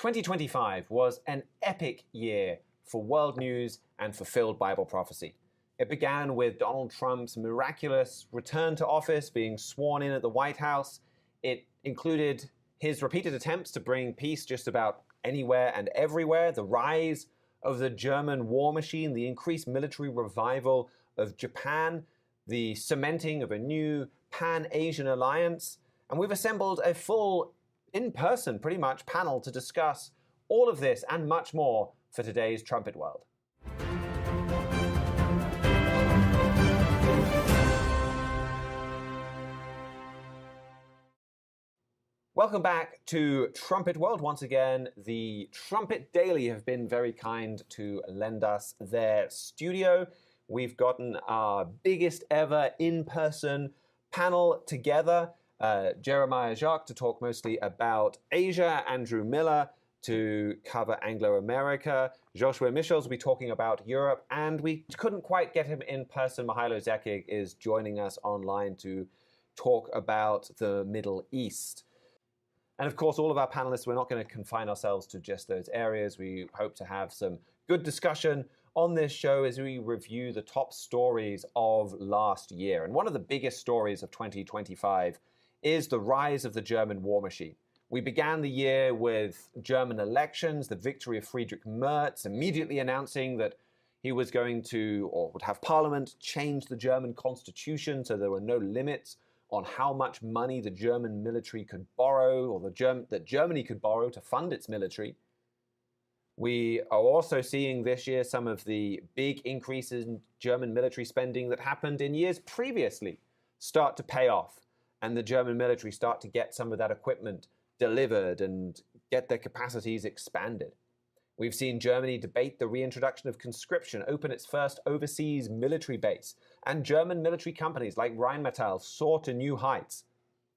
2025 was an epic year for world news and fulfilled Bible prophecy. It began with Donald Trump's miraculous return to office, being sworn in at the White House. It included his repeated attempts to bring peace just about anywhere and everywhere, the rise of the German war machine, the increased military revival of Japan, the cementing of a new Pan-Asian alliance. And we've assembled a full, in-person, pretty much, panel to discuss all of this and much more for today's Trumpet World. Welcome back to Trumpet World. Once again, the Trumpet Daily have been very kind to lend us their studio. We've gotten our biggest ever in-person panel together. Jeremiah Jacques to talk mostly about Asia, Andrew Miiller to cover Anglo-America, Josué Michels will be talking about Europe, and we couldn't quite get him in person. Mihailo Zekic is joining us online to talk about the Middle East. And of course, all of our panelists, we're not going to confine ourselves to just those areas. We hope to have some good discussion on this show as we review the top stories of last year. And one of the biggest stories of 2025 is the rise of the German war machine. We began the year with German elections, the victory of Friedrich Merz, immediately announcing that he was going to, or would have Parliament, change the German constitution so there were no limits on how much money the German military could borrow, or that Germany could borrow to fund its military. We are also seeing this year some of the big increases in German military spending that happened in years previously start to pay off, and the German military start to get some of that equipment delivered and get their capacities expanded. We've seen Germany debate the reintroduction of conscription, open its first overseas military base, and German military companies like Rheinmetall soar to new heights.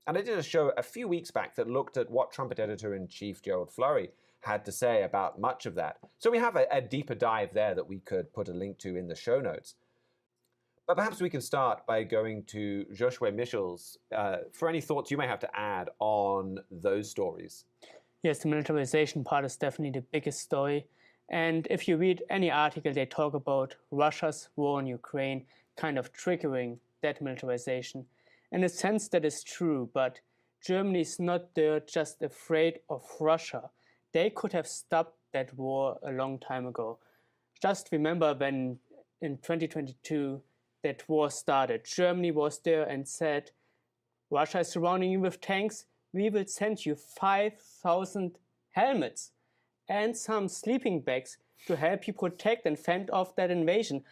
And I did a show a few weeks back that looked at what Trumpet Editor-in-Chief Gerald Fleury had to say about much of that. So we have a deeper dive there that we could put a link to in the show notes. But perhaps we can start by going to Josué Michels for any thoughts you may have to add on those stories. Yes, the militarization part is definitely the biggest story. And if you read any article, they talk about Russia's war in Ukraine kind of triggering that militarization. In a sense, that is true, but Germany is not there just afraid of Russia. They could have stopped that war a long time ago. Just remember when in 2022 that war started, Germany was there and said, Russia is surrounding you with tanks, we will send you 5,000 helmets and some sleeping bags to help you protect and fend off that invasion.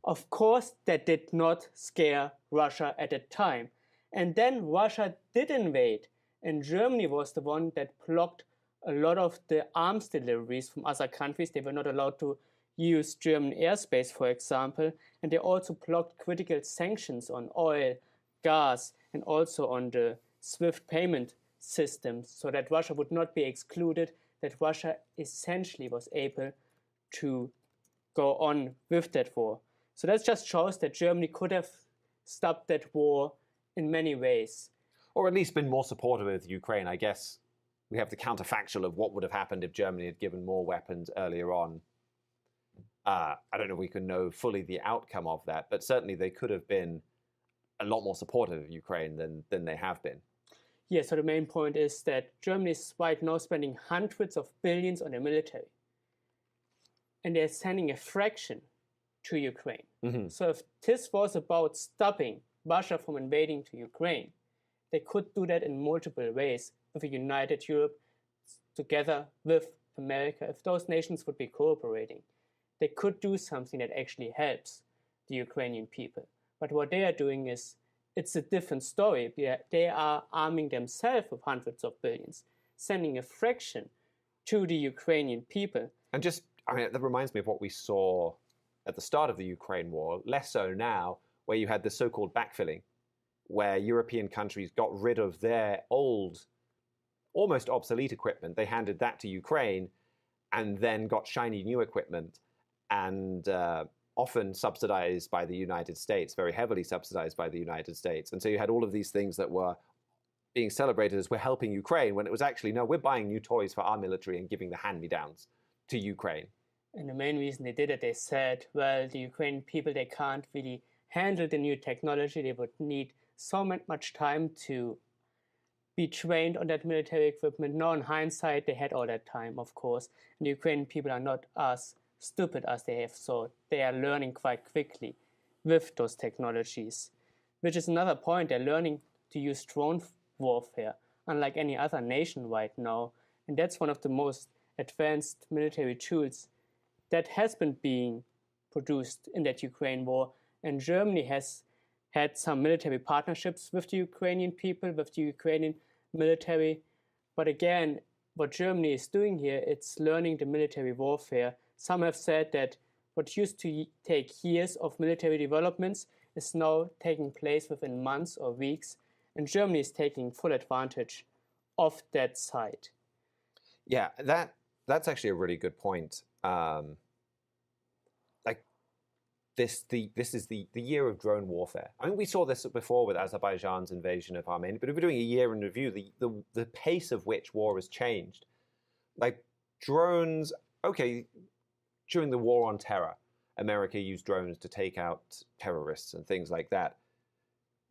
Of course, that did not scare Russia at the time. And then Russia did invade, and Germany was the one that blocked a lot of the arms deliveries from other countries. They were not allowed to use German airspace, for example, and they also blocked critical sanctions on oil, gas, and also on the SWIFT payment systems, so that Russia would not be excluded, that Russia essentially was able to go on with that war. So that just shows that Germany could have stopped that war in many ways. Or at least been more supportive of Ukraine. I guess we have the counterfactual of what would have happened if Germany had given more weapons earlier on. I don't know if we can know fully the outcome of that, but certainly they could have been a lot more supportive of Ukraine than they have been. Yeah, so the main point is that Germany is right now spending hundreds of billions on the military. And they're sending a fraction to Ukraine. Mm-hmm. So if this was about stopping Russia from invading to Ukraine, they could do that in multiple ways with a united Europe together with America. If those nations would be cooperating, they could do something that actually helps the Ukrainian people. But what they are doing is, it's a different story. They are arming themselves with hundreds of billions, sending a fraction to the Ukrainian people. And that reminds me of what we saw at the start of the Ukraine war, less so now, where you had the so-called backfilling, where European countries got rid of their old, almost obsolete equipment. They handed that to Ukraine and then got shiny new equipment, and often subsidized by the United States, very heavily subsidized by the United States. And so you had all of these things that were being celebrated as we're helping Ukraine, when it was actually, no, we're buying new toys for our military and giving the hand-me-downs to Ukraine. And the main reason they did it, they said, well, the Ukrainian people, they can't really handle the new technology. They would need so much time to be trained on that military equipment. Now, in hindsight, they had all that time, of course. And the Ukrainian people are not as stupid as they have thought. They are learning quite quickly with those technologies, which is another point. They're learning to use drone warfare, unlike any other nation right now. And that's one of the most advanced military tools that has been being produced in that Ukraine war. And Germany has had some military partnerships with the Ukrainian people, with the Ukrainian military. But again, what Germany is doing here, it's learning the military warfare. Some have said that what used to take years of military developments is now taking place within months or weeks. And Germany is taking full advantage of that side. Yeah, that's actually a really good point. This is the year of drone warfare. I mean, we saw this before with Azerbaijan's invasion of Armenia, but if we're doing a year in review, the pace of which war has changed. Like drones, okay, during the war on terror, America used drones to take out terrorists and things like that.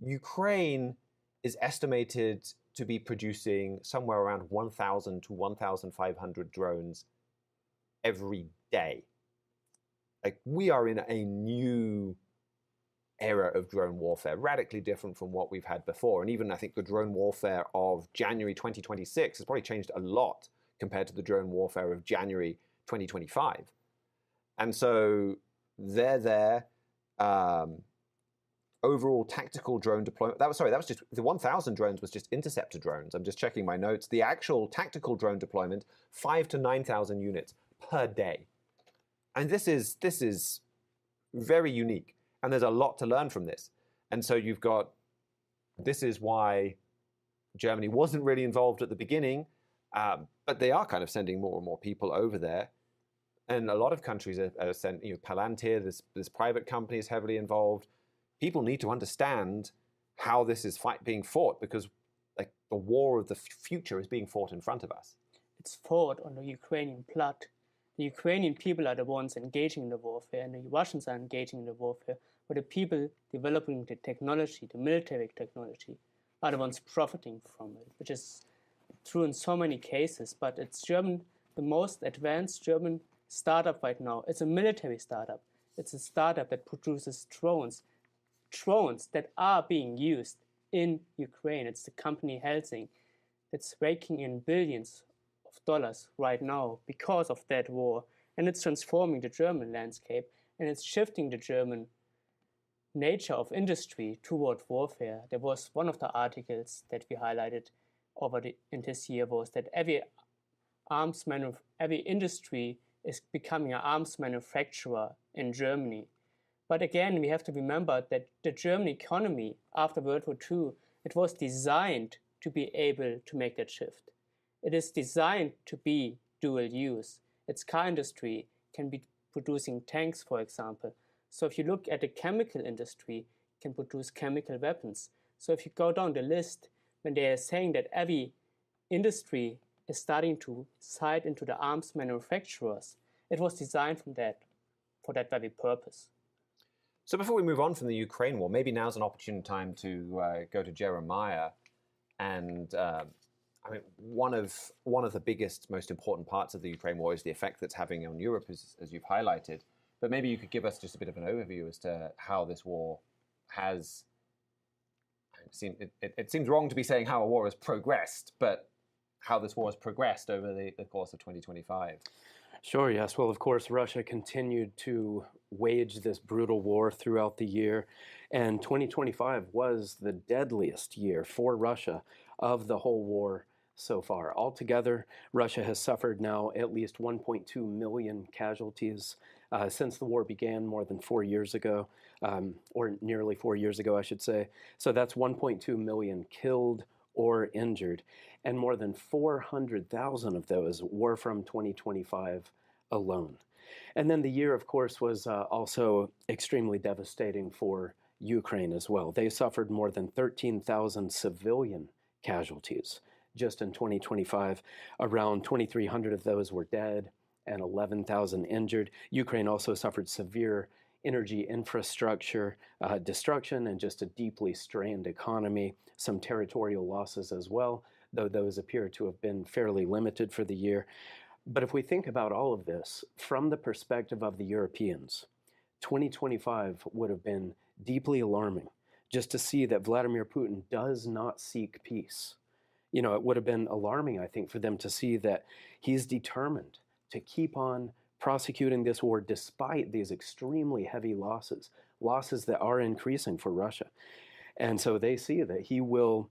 Ukraine is estimated to be producing somewhere around 1,000 to 1,500 drones every day. Like, we are in a new era of drone warfare, radically different from what we've had before. And even I think the drone warfare of January 2026 has probably changed a lot compared to the drone warfare of January 2025. And so they're there. Overall tactical drone deployment, that was just, the 1,000 drones was just interceptor drones. I'm just checking my notes. The actual tactical drone deployment, 5,000 to 9,000 units per day. And this is very unique. And there's a lot to learn from this. And so this is why Germany wasn't really involved at the beginning, but they are kind of sending more and more people over there. And a lot of countries are sending, Palantir, this private company is heavily involved. People need to understand how this is being fought, because like the war of the future is being fought in front of us. It's fought on the Ukrainian blood. The Ukrainian people are the ones engaging in the warfare, and the Russians are engaging in the warfare. But the people developing the technology, the military technology, are the ones profiting from it, which is true in so many cases. But it's the most advanced German startup right now. It's a military startup. It's a startup that produces drones that are being used in Ukraine. It's the company Helsing that's raking in billions of dollars right now because of that war. And it's transforming the German landscape, and it's shifting the German nature of industry toward warfare. There was one of the articles that we highlighted in this year was that every industry is becoming an arms manufacturer in Germany. But again, we have to remember that the German economy after World War II, it was designed to be able to make that shift. It is designed to be dual use. Its car industry can be producing tanks, for example. So if you look at the chemical industry, it can produce chemical weapons. So if you go down the list, when they are saying that every industry is starting to side into the arms manufacturers, it was designed for that very purpose. So before we move on from the Ukraine war, maybe now's an opportune time to go to Jeremiah. And I mean, one of the biggest, most important parts of the Ukraine war is the effect that's having on Europe, as you've highlighted. But maybe you could give us just a bit of an overview as to how this war has. It seems wrong to be saying how a war has progressed, but how this war has progressed over the course of 2025. Sure, yes. Well, of course, Russia continued to wage this brutal war throughout the year, and 2025 was the deadliest year for Russia of the whole war so far. Altogether, Russia has suffered now at least 1.2 million casualties since the war began more than 4 years ago, or nearly 4 years ago, I should say. So that's 1.2 million killed or injured, and more than 400,000 of those were from 2025 alone. And then the year, of course, was also extremely devastating for Ukraine as well. They suffered more than 13,000 civilian casualties. Just in 2025, around 2,300 of those were dead and 11,000 injured. Ukraine also suffered severe energy infrastructure destruction and just a deeply strained economy, some territorial losses as well, though those appear to have been fairly limited for the year. But if we think about all of this from the perspective of the Europeans, 2025 would have been deeply alarming just to see that Vladimir Putin does not seek peace. You know, it would have been alarming, I think, for them to see that he's determined to keep on prosecuting this war despite these extremely heavy losses that are increasing for Russia. And so they see that he will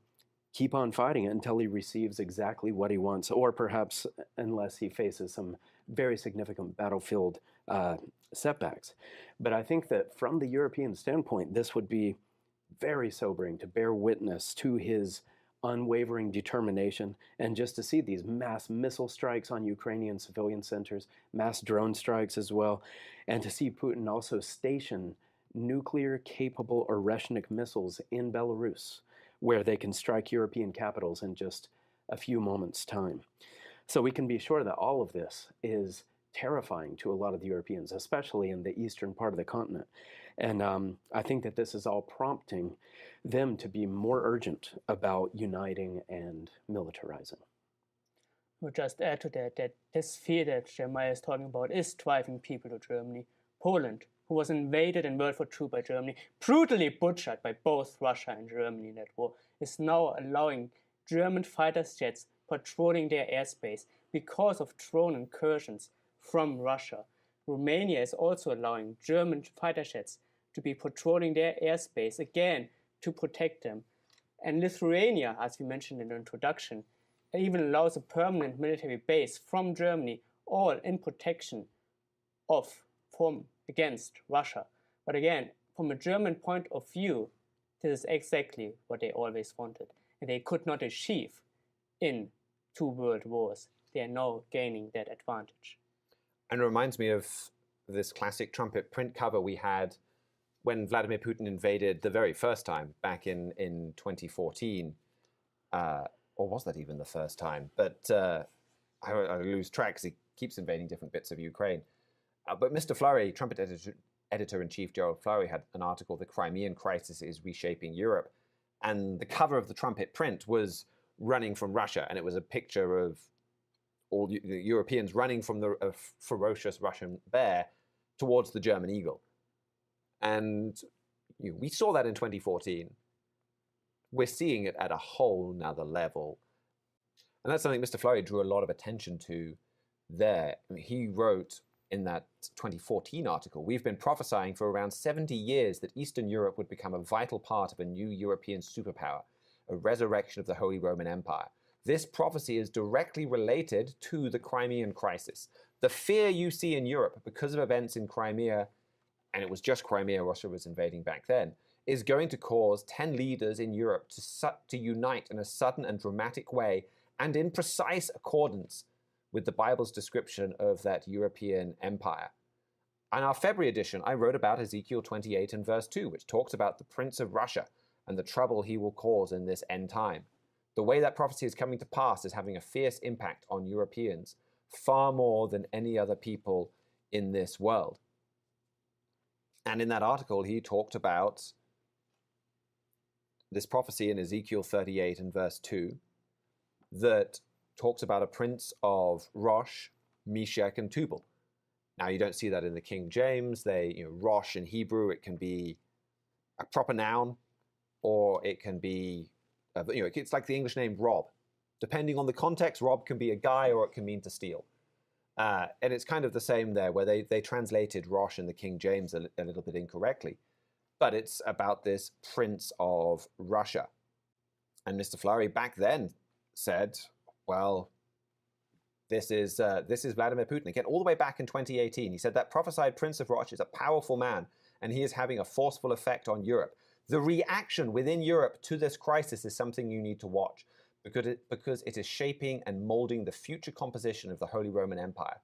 keep on fighting it until he receives exactly what he wants, or perhaps unless he faces some very significant battlefield setbacks. But I think that from the European standpoint, this would be very sobering to bear witness to his unwavering determination, and just to see these mass missile strikes on Ukrainian civilian centers, mass drone strikes as well, and to see Putin also station nuclear-capable Oreshnik missiles in Belarus, where they can strike European capitals in just a few moments' time. So we can be sure that all of this is terrifying to a lot of the Europeans, especially in the eastern part of the continent. And I think that this is all prompting them to be more urgent about uniting and militarizing. We'll just add to that this fear that Jeremiah is talking about is driving people to Germany. Poland, who was invaded in World War II by Germany, brutally butchered by both Russia and Germany in that war, is now allowing German fighter jets patrolling their airspace because of drone incursions from Russia. Romania is also allowing German fighter jets to be patrolling their airspace again to protect them. And Lithuania, as we mentioned in the introduction, even allows a permanent military base from Germany, all in protection against Russia. But again, from a German point of view, this is exactly what they always wanted, and they could not achieve in 2 world wars. They are now gaining that advantage. And it reminds me of this classic trumpet print cover we had when Vladimir Putin invaded the very first time back in 2014. Or was that even the first time? But I lose track because he keeps invading different bits of Ukraine. But Mr. Fleury, trumpet editor-in-chief Gerald Fleury, had an article, "The Crimean Crisis is Reshaping Europe." And the cover of the trumpet print was running from Russia. And it was a picture of all the Europeans running from the ferocious Russian bear towards the German eagle. And we saw that in 2014. We're seeing it at a whole nother level. And that's something Mr. Fleury drew a lot of attention to there. I mean, he wrote in that 2014 article, "We've been prophesying for around 70 years that Eastern Europe would become a vital part of a new European superpower, a resurrection of the Holy Roman Empire. This prophecy is directly related to the Crimean crisis. The fear you see in Europe because of events in Crimea," and it was just Crimea Russia was invading back then, "is going to cause 10 leaders in Europe to unite in a sudden and dramatic way and in precise accordance with the Bible's description of that European empire." In our February edition, I wrote about Ezekiel 28 and verse 2, which talks about the Prince of Russia and the trouble he will cause in this end time. The way that prophecy is coming to pass is having a fierce impact on Europeans, far more than any other people in this world. And in that article, he talked about this prophecy in Ezekiel 38 and verse 2 that talks about a prince of Rosh, Meshech, and Tubal. Now, you don't see that in the King James. Rosh in Hebrew, it can be a proper noun, or it can be, it's like the English name Rob. Depending on the context, Rob can be a guy or it can mean to steal. And it's kind of the same there, where they translated Rosh in the King James a little bit incorrectly. But it's about this prince of Russia. And Mr. Fleury back then said, well, this is Vladimir Putin. Again, all the way back in 2018, he said that prophesied prince of Rosh is a powerful man, and he is having a forceful effect on Europe. The reaction within Europe to this crisis is something you need to watch, because it is shaping and molding the future composition of the Holy Roman Empire.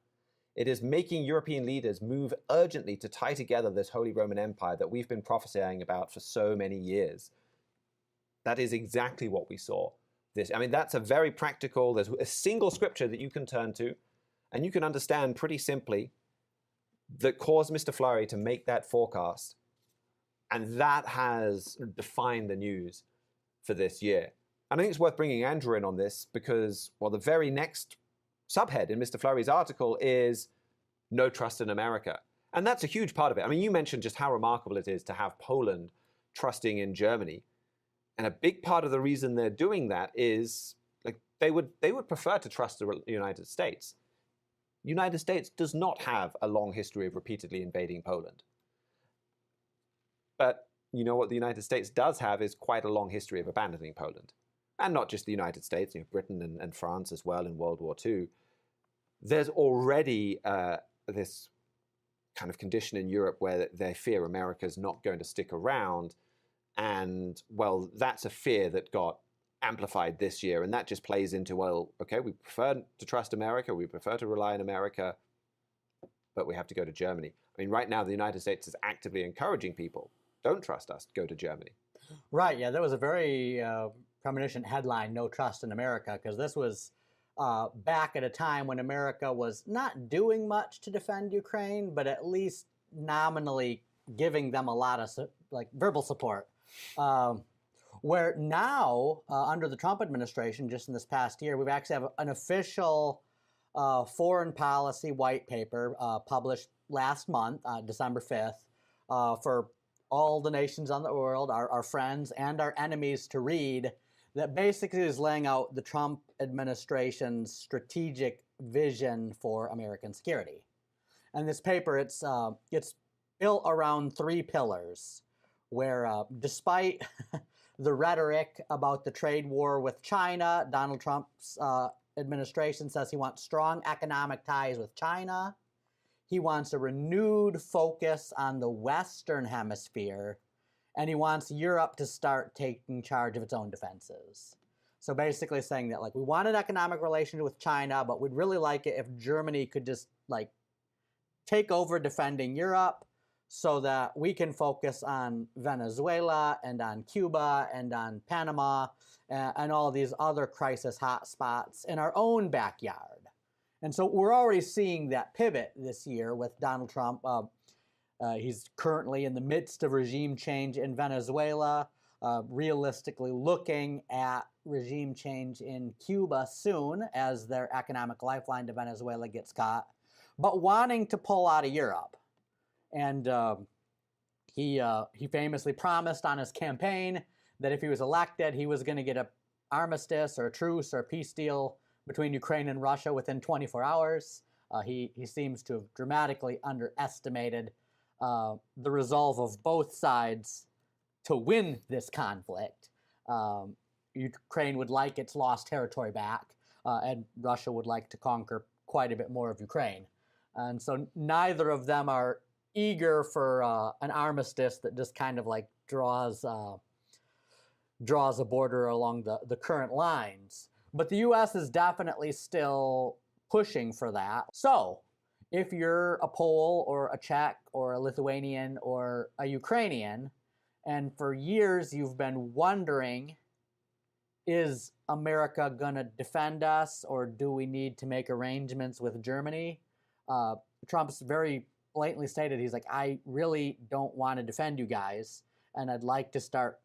It is making European leaders move urgently to tie together this Holy Roman Empire that we've been prophesying about for so many years. That is exactly what we saw. this. I mean, that's a very practical, there's a single scripture that you can turn to, and you can understand pretty simply that caused Mr. Flurry to make that forecast. And that has defined the news for this year. And I think it's worth bringing Andrew in on this because, well, the very next subhead in Mr. Flurry's article is no trust in America. And that's a huge part of it. I mean, you mentioned just how remarkable it is to have Poland trusting in Germany. And a big part of the reason they're doing that is like they would prefer to trust the United States. The United States does not have a long history of repeatedly invading Poland. But you know what the United States does have is quite a long history of abandoning Poland. And not just the United States, Britain and France as well in World War II. There's already this kind of condition in Europe where they fear America's not going to stick around. And, well, that's a fear that got amplified this year. And that just plays into, well, okay, we prefer to trust America, we prefer to rely on America, but we have to go to Germany. I mean, right now, the United States is actively encouraging people, don't trust us, go to Germany. Right, yeah, there was a very premonition headline, No Trust in America, because this was back at a time when America was not doing much to defend Ukraine, but at least nominally giving them a lot of verbal support. Where now, under the Trump administration, just in this past year, we've actually have an official foreign policy white paper published last month, December 5th, for all the nations on the world, our friends and our enemies to read, that basically is laying out the Trump administration's strategic vision for American security. And this paper, it's built around 3 pillars, where despite the rhetoric about the trade war with China, Donald Trump's administration says he wants strong economic ties with China. He wants a renewed focus on the Western Hemisphere, and he wants Europe to start taking charge of its own defenses. So basically saying that, we want an economic relationship with China, but we'd really like it if Germany could just, take over defending Europe so that we can focus on Venezuela and on Cuba and on Panama and all these other crisis hotspots in our own backyard. And so we're already seeing that pivot this year with Donald Trump. He's currently in the midst of regime change in Venezuela, realistically looking at regime change in Cuba soon as their economic lifeline to Venezuela gets cut, but wanting to pull out of Europe. And he famously promised on his campaign that if he was elected, he was going to get an armistice or a truce or a peace deal between Ukraine and Russia within 24 hours. He seems to have dramatically underestimated the resolve of both sides to win this conflict. Ukraine would like its lost territory back, and Russia would like to conquer quite a bit more of Ukraine. And so neither of them are eager for an armistice that just kind of draws a border along the current lines. But the U.S. is definitely still pushing for that. So if you're a Pole or a Czech or a Lithuanian or a Ukrainian, and for years you've been wondering, is America going to defend us, or do we need to make arrangements with Germany? Trump's very blatantly stated, he's like, I really don't want to defend you guys, and I'd like to start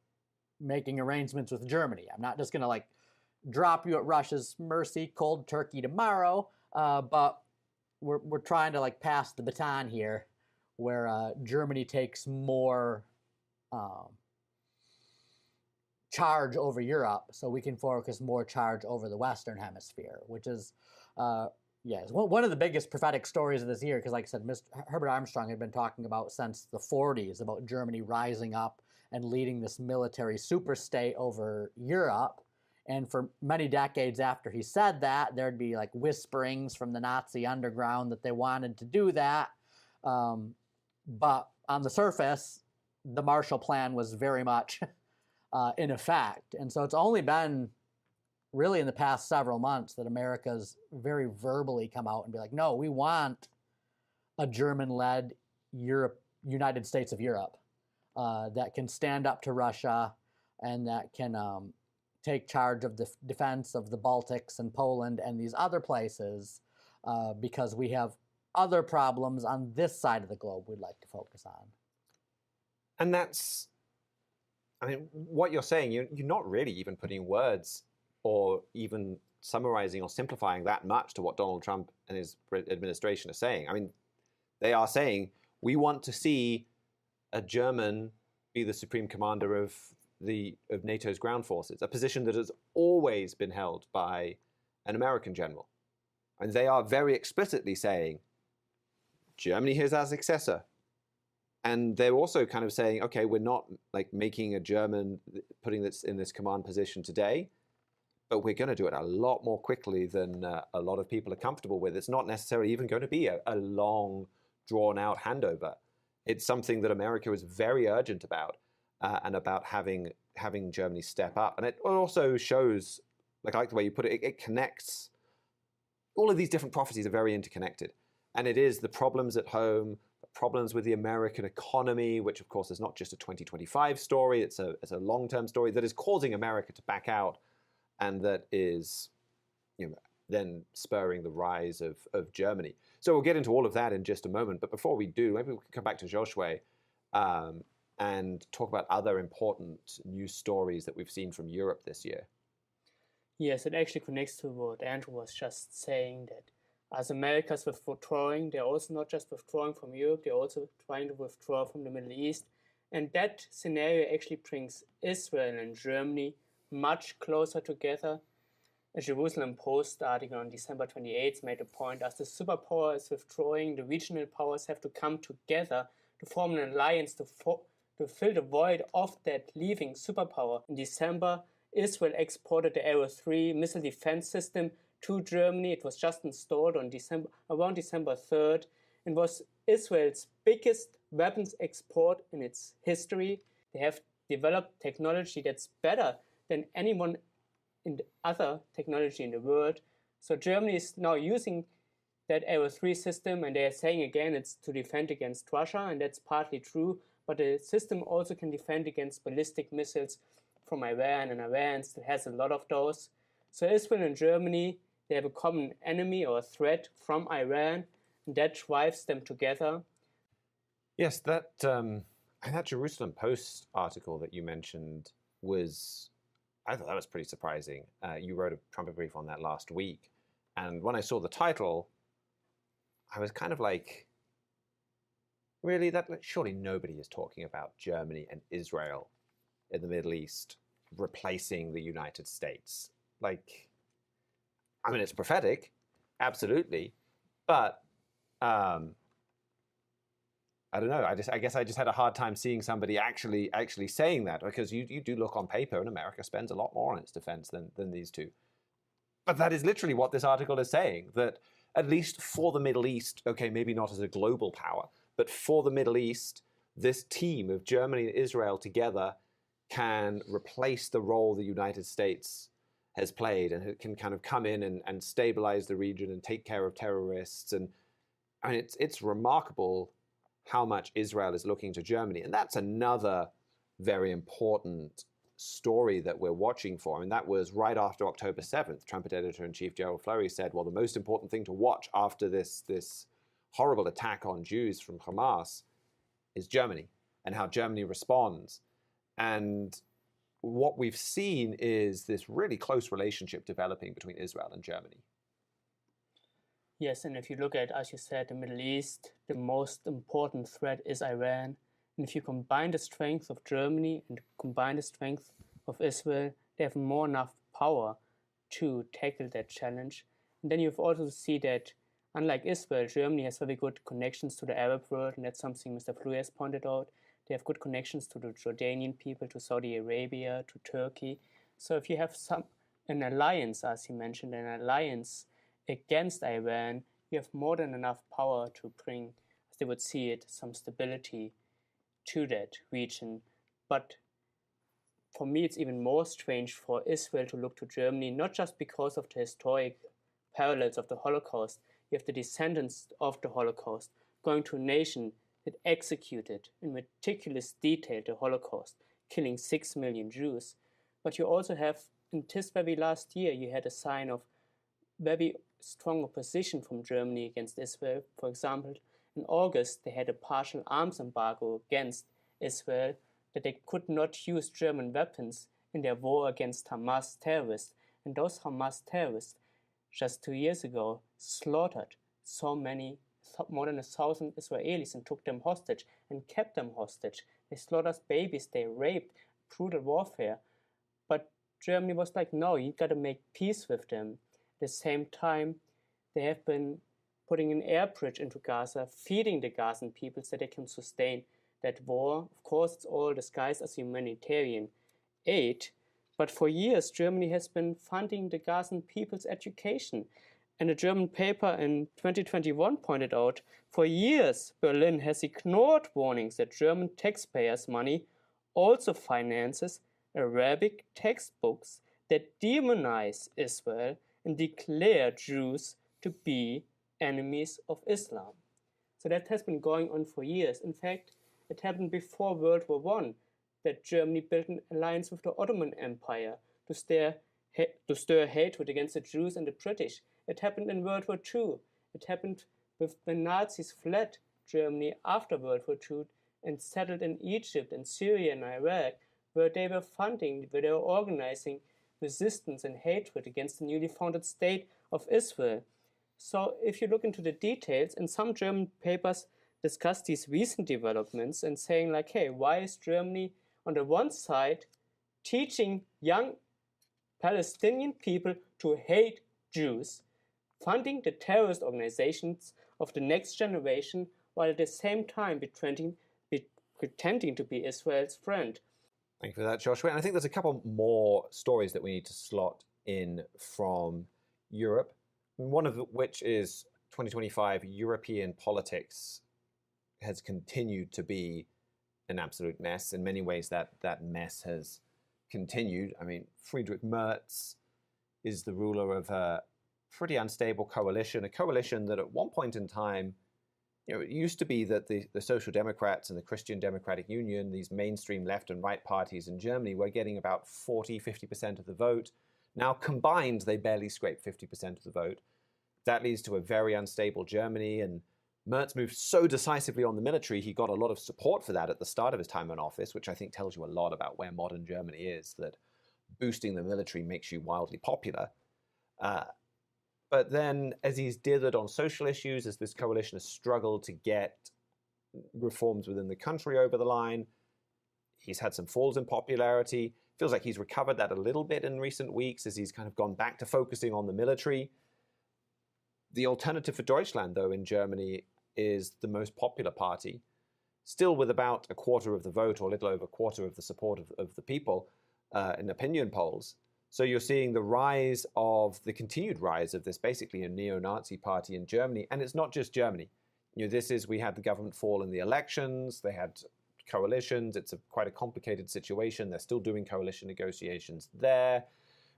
making arrangements with Germany. I'm not just going to drop you at Russia's mercy cold turkey tomorrow, but we're trying to pass the baton here, where Germany takes more charge over Europe, so we can focus more charge over the Western Hemisphere, which is one of the biggest prophetic stories of this year, because like I said, Mr. Herbert Armstrong had been talking about since the 40s about Germany rising up and leading this military superstate over Europe. And for many decades after he said that, there'd be whisperings from the Nazi underground that they wanted to do that. But on the surface, the Marshall Plan was very much in effect. And so it's only been really in the past several months that America's very verbally come out and be like, no, we want a German-led United States of Europe that can stand up to Russia and that can take charge of the defense of the Baltics and Poland and these other places because we have other problems on this side of the globe we'd like to focus on. And that's, I mean, what you're saying, you're not really even putting words or even summarizing or simplifying that much to what Donald Trump and his administration are saying. I mean, they are saying, we want to see a German be the supreme commander of NATO's ground forces, a position that has always been held by an American general. And they are very explicitly saying, Germany is our successor. And they're also kind of saying, okay, we're not like making a German, putting this in this command position today, but we're going to do it a lot more quickly than a lot of people are comfortable with. It's not necessarily even going to be a long, drawn-out handover. It's something that America is very urgent about, and about having Germany step up. And it also shows, like I like the way you put it, it connects. All of these different prophecies are very interconnected. And it is the problems at home, the problems with the American economy, which of course is not just a 2025 story, it's a long-term story that is causing America to back out, and that is, then spurring the rise of Germany. So we'll get into all of that in just a moment. But before we do, maybe we can come back to Josué and talk about other important news stories that we've seen from Europe this year. Yes, it actually connects to what Andrew was just saying, that as America's withdrawing, they're also not just withdrawing from Europe, they're also trying to withdraw from the Middle East. And that scenario actually brings Israel and Germany much closer together. A Jerusalem Post article on December 28th made a point: as the superpower is withdrawing, the regional powers have to come together to form an alliance to fill the void of that leaving superpower. In December, Israel exported the Arrow 3 missile defense system to Germany. It was just installed on around December 3rd and was Israel's biggest weapons export in its history. They have developed technology that's better than anyone in the other technology in the world. So Germany is now using that Arrow 3 system, and they are saying again it's to defend against Russia, and that's partly true, but the system also can defend against ballistic missiles from Iran, and Iran still has a lot of those. So Israel and Germany, they have a common enemy or a threat from Iran, and that drives them together. Yes, that Jerusalem Post article that you mentioned I thought that was pretty surprising. You wrote a trumpet brief on that last week. And when I saw the title, I was kind of like, really? Surely nobody is talking about Germany and Israel in the Middle East replacing the United States. Like, I mean, it's prophetic, absolutely. But I don't know. I guess I just had a hard time seeing somebody actually saying that, because you do look on paper, and America spends a lot more on its defense than these two. But that is literally what this article is saying, that at least for the Middle East, okay, maybe not as a global power, but for the Middle East, this team of Germany and Israel together can replace the role the United States has played, and it can kind of come in and stabilize the region and take care of terrorists. And I mean, it's remarkable how much Israel is looking to Germany. And that's another very important story that we're watching for. I mean, that was right after October 7th. Trumpet Editor-in-Chief Gerald Fleury said, well, the most important thing to watch after this horrible attack on Jews from Hamas is Germany, and how Germany responds. And what we've seen is this really close relationship developing between Israel and Germany. Yes, and if you look at, as you said, the Middle East, the most important threat is Iran. And if you combine the strength of Germany and combine the strength of Israel, they have more enough power to tackle that challenge. And then you've also see that, unlike Israel, Germany has very good connections to the Arab world, and that's something Mr. Fleury has pointed out. They have good connections to the Jordanian people, to Saudi Arabia, to Turkey. So if you have an alliance, as he mentioned, an alliance against Iran, you have more than enough power to bring, as they would see it, some stability to that region. But for me, it's even more strange for Israel to look to Germany, not just because of the historic parallels of the Holocaust. You have the descendants of the Holocaust going to a nation that executed in meticulous detail the Holocaust, killing 6 million Jews. But you also have in this very last year, you had a sign of very strong opposition from Germany against Israel. For example, in August, they had a partial arms embargo against Israel, that they could not use German weapons in their war against Hamas terrorists. And those Hamas terrorists, just 2 years ago, slaughtered more than 1,000 Israelis and took them hostage and kept them hostage. They slaughtered babies, they raped, brutal warfare. But Germany was like, no, you got to make peace with them. At the same time, they have been putting an air bridge into Gaza, feeding the Gazan people so they can sustain that war. Of course, it's all disguised as humanitarian aid, but for years, Germany has been funding the Gazan people's education. And a German paper in 2021 pointed out, for years, Berlin has ignored warnings that German taxpayers' money also finances Arabic textbooks that demonize Israel and declare Jews to be enemies of Islam. So that has been going on for years. In fact, it happened before World War I that Germany built an alliance with the Ottoman Empire to stir hatred against the Jews and the British. It happened in World War II. It happened when Nazis fled Germany after World War II and settled in Egypt and Syria and Iraq, where they were organizing resistance and hatred against the newly founded state of Israel. So if you look into the details, and some German papers discuss these recent developments and saying like, hey, why is Germany on the one side teaching young Palestinian people to hate Jews, funding the terrorist organizations of the next generation, while at the same time pretending to be Israel's friend? Thank you for that, Joshua. And I think there's a couple more stories that we need to slot in from Europe, one of which is 2025 European politics has continued to be an absolute mess. In many ways, that mess has continued. I mean, Friedrich Merz is the ruler of a pretty unstable coalition, a coalition that at one point in time, it used to be that the Social Democrats and the Christian Democratic Union, these mainstream left and right parties in Germany, were getting about 50% of the vote. Now combined, they barely scrape 50% of the vote. That leads to a very unstable Germany, and Merz moved so decisively on the military, he got a lot of support for that at the start of his time in office, which I think tells you a lot about where modern Germany is, that boosting the military makes you wildly popular. But then, as he's dithered on social issues, as this coalition has struggled to get reforms within the country over the line, he's had some falls in popularity. Feels like he's recovered that a little bit in recent weeks as he's kind of gone back to focusing on the military. The Alternative for Deutschland, though, in Germany is the most popular party, still with about a quarter of the vote or a little over a quarter of the support of the people in opinion polls. So you're seeing the continued rise of this basically a neo-Nazi party in Germany. And it's not just Germany. We had the government fall in the elections, they had coalitions, it's quite a complicated situation. They're still doing coalition negotiations there.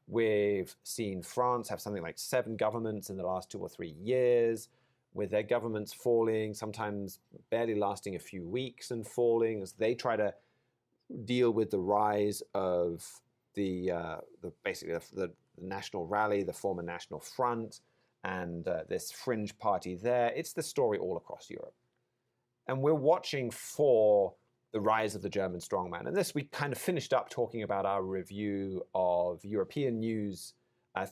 We've seen France have something like 7 governments in the last 2 or 3 years, with their governments falling, sometimes barely lasting a few weeks and falling as they try to deal with the rise of the National Rally, the former National Front, and this fringe party there. It's the story all across Europe. And we're watching for the rise of the German strongman. And this, we kind of finished up talking about our review of European news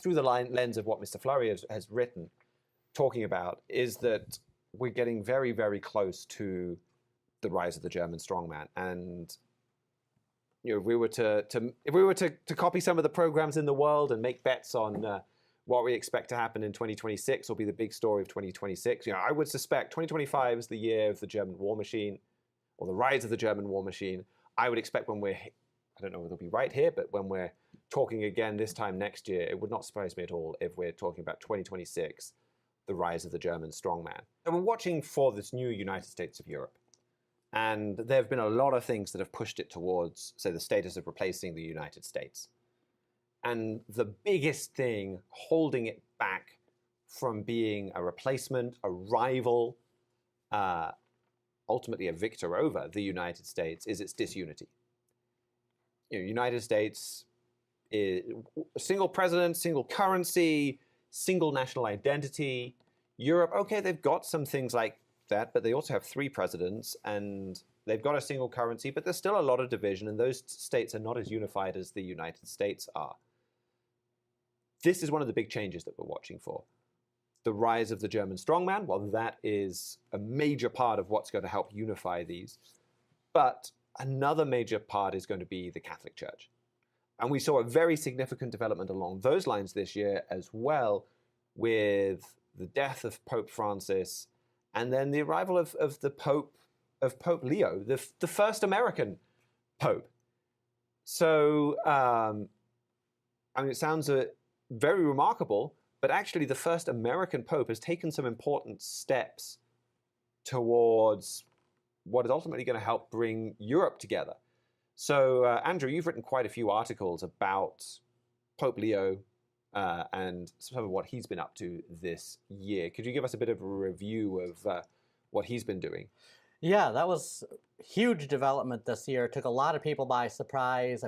through the lens of what Mr. Fleury has written, talking about is that we're getting very, very close to the rise of the German strongman. And if we were to copy some of the programs in the world and make bets on what we expect to happen in 2026 will be the big story of 2026. I would suspect 2025 is the year of the German war machine, or the rise of the German war machine. I would expect I don't know whether it'll be right here, but when we're talking again this time next year, it would not surprise me at all if we're talking about 2026, the rise of the German strongman. And we're watching for this new United States of Europe. And there have been a lot of things that have pushed it towards, say, the status of replacing the United States. And the biggest thing holding it back from being a replacement, a rival, ultimately a victor over the United States is its disunity. United States single president, single currency, single national identity. Europe, okay, they've got some things like that, but they also have 3 presidents, and they've got a single currency, but there's still a lot of division, and those states are not as unified as the United States are. This is one of the big changes that we're watching for. The rise of the German strongman, well, that is a major part of what's going to help unify these. But another major part is going to be the Catholic Church. And we saw a very significant development along those lines this year as well, with the death of Pope Francis, and then the arrival of Pope Leo, the first American Pope. So, it sounds very remarkable, but actually the first American Pope has taken some important steps towards what is ultimately going to help bring Europe together. So, Andrew, you've written quite a few articles about Pope Leo and some of what he's been up to this year. Could you give us a bit of a review of what he's been doing? Yeah, that was a huge development this year. It took a lot of people by surprise.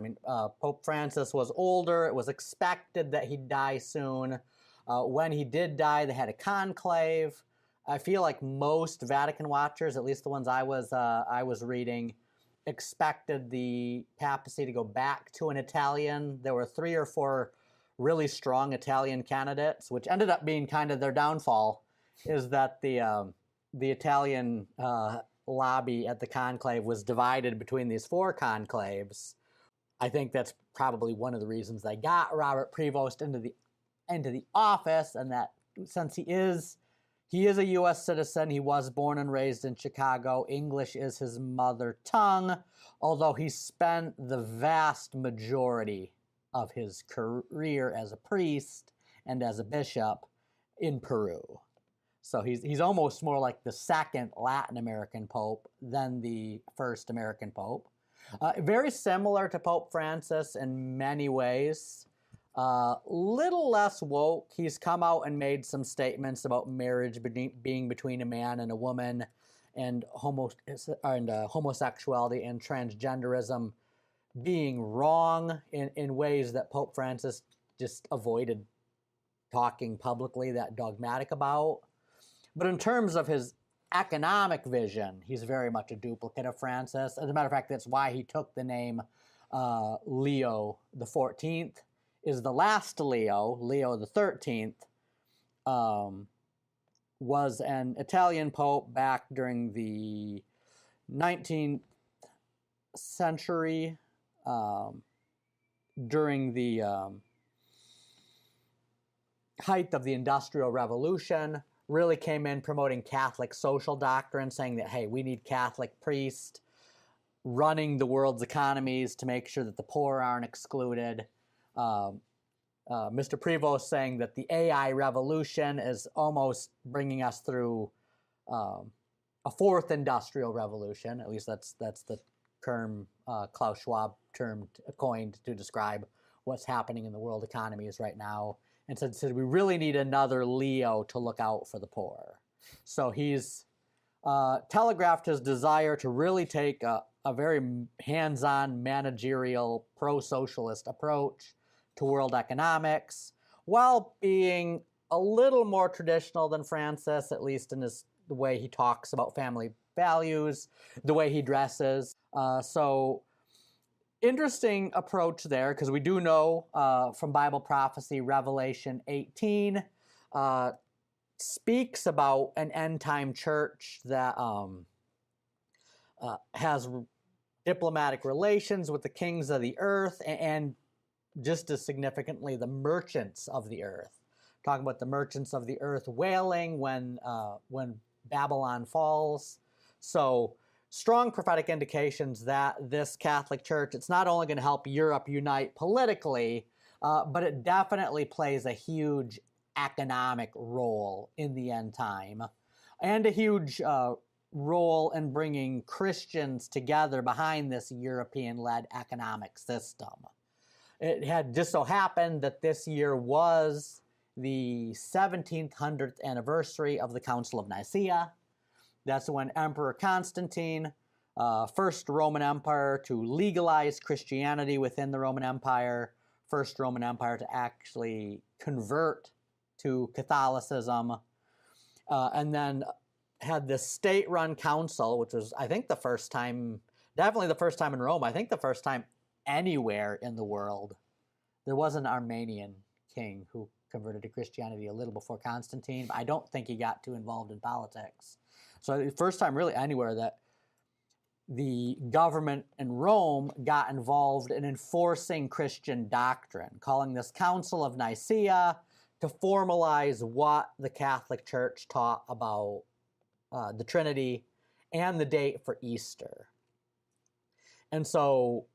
Pope Francis was older. It was expected that he'd die soon. When he did die, they had a conclave. I feel like most Vatican watchers, at least the ones I was reading, expected the papacy to go back to an Italian. There were 3 or 4 really strong Italian candidates, which ended up being kind of their downfall, is that the Italian lobby at the conclave was divided between these 4 conclaves. I think that's probably one of the reasons they got Robert Prevost into the office, and that since he is a U.S. citizen, he was born and raised in Chicago. English is his mother tongue, although he spent the vast majority of his career as a priest and as a bishop in Peru. So he's almost more like the second Latin American pope than the first American pope. Very similar to Pope Francis in many ways. Little less woke. He's come out and made some statements about marriage being between a man and a woman, and homosexuality and transgenderism being wrong in ways that Pope Francis just avoided talking publicly that dogmatic about. But in terms of his economic vision, he's very much a duplicate of Francis. As a matter of fact, that's why he took the name Leo the 14th. Is the last Leo, Leo the 13th, was an Italian pope back during the 19th century, during the height of the Industrial Revolution, really came in promoting Catholic social doctrine, saying that, hey, we need Catholic priests running the world's economies to make sure that the poor aren't excluded. Mr. Prevost saying that the AI revolution is almost bringing us through a 4th industrial revolution. At least that's the term Klaus Schwab coined to describe what's happening in the world economies right now. And said we really need another Leo to look out for the poor. So he's telegraphed his desire to really take a very hands-on, managerial, pro-socialist approach to world economics, while being a little more traditional than Francis, at least in the way he talks about family values, the way he dresses. So interesting approach there, because we do know from Bible prophecy, Revelation 18 speaks about an end-time church that has diplomatic relations with the kings of the earth, and just as significantly, the merchants of the earth. Talking about the merchants of the earth wailing when Babylon falls. So strong prophetic indications that this Catholic Church, it's not only going to help Europe unite politically, but it definitely plays a huge economic role in the end time, and a huge role in bringing Christians together behind this European-led economic system. It had just so happened that this year was the 1700th anniversary of the Council of Nicaea. That's when Emperor Constantine, first Roman Empire to legalize Christianity within the Roman Empire, first Roman Empire to actually convert to Catholicism, and then had this state-run council, which was, I think, the first time, definitely the first time in Rome, I think the first time anywhere in the world. There was an Armenian king who converted to Christianity a little before Constantine, but I don't think he got too involved in politics. So the first time really anywhere that the government in Rome got involved in enforcing Christian doctrine, calling this Council of Nicaea to formalize what the Catholic Church taught about the Trinity and the date for Easter. And so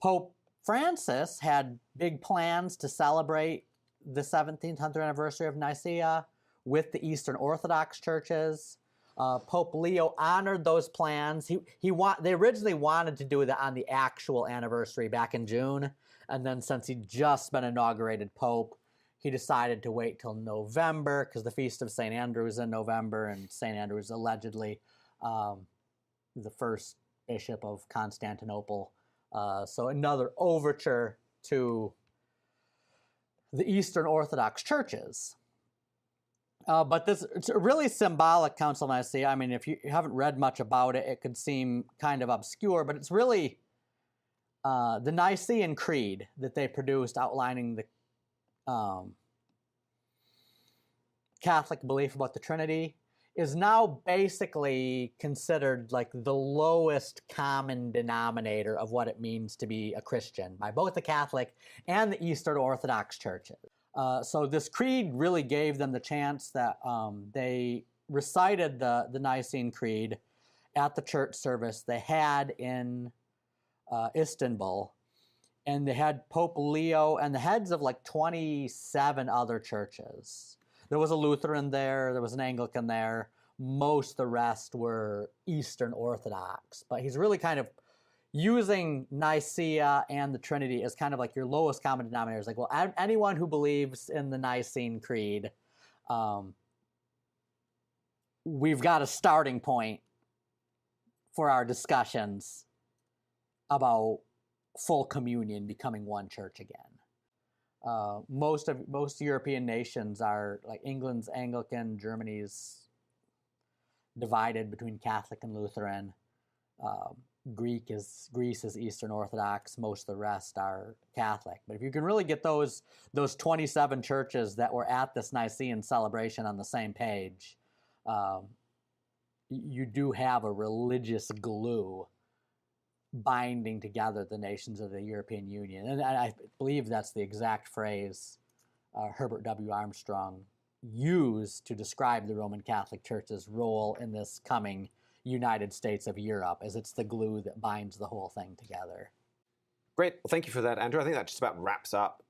Pope Francis had big plans to celebrate the 1700th anniversary of Nicaea with the Eastern Orthodox churches. Pope Leo honored those plans. They originally wanted to do that on the actual anniversary back in June, and then since he'd just been inaugurated Pope, he decided to wait till November because the Feast of St. Andrew is in November, and St. Andrew is allegedly the first bishop of Constantinople. So another overture to the Eastern Orthodox churches. But it's a really symbolic Council of Nicaea. I mean, if you haven't read much about it, it could seem kind of obscure, but it's really the Nicene Creed that they produced outlining the Catholic belief about the Trinity is now basically considered like the lowest common denominator of what it means to be a Christian by both the Catholic and the Eastern Orthodox churches. So this creed really gave them the chance that they recited the Nicene Creed at the church service they had in Istanbul. And they had Pope Leo and the heads of like 27 other churches. There was a Lutheran there was an Anglican there. Most of the rest were Eastern Orthodox. But he's really kind of using Nicaea and the Trinity as kind of like your lowest common denominator. It's like, well, anyone who believes in the Nicene Creed, we've got a starting point for our discussions about full communion, becoming one church again. Most European nations are like England's Anglican, Germany's divided between Catholic and Lutheran. Greece is Eastern Orthodox. Most of the rest are Catholic. But if you can really get those 27 churches that were at this Nicene celebration on the same page, you do have a religious glue binding together the nations of the European Union. And I believe that's the exact phrase Herbert W. Armstrong used to describe the Roman Catholic Church's role in this coming United States of Europe, as it's the glue that binds the whole thing together. Great. Well, thank you for that, Andrew. I think that just about wraps up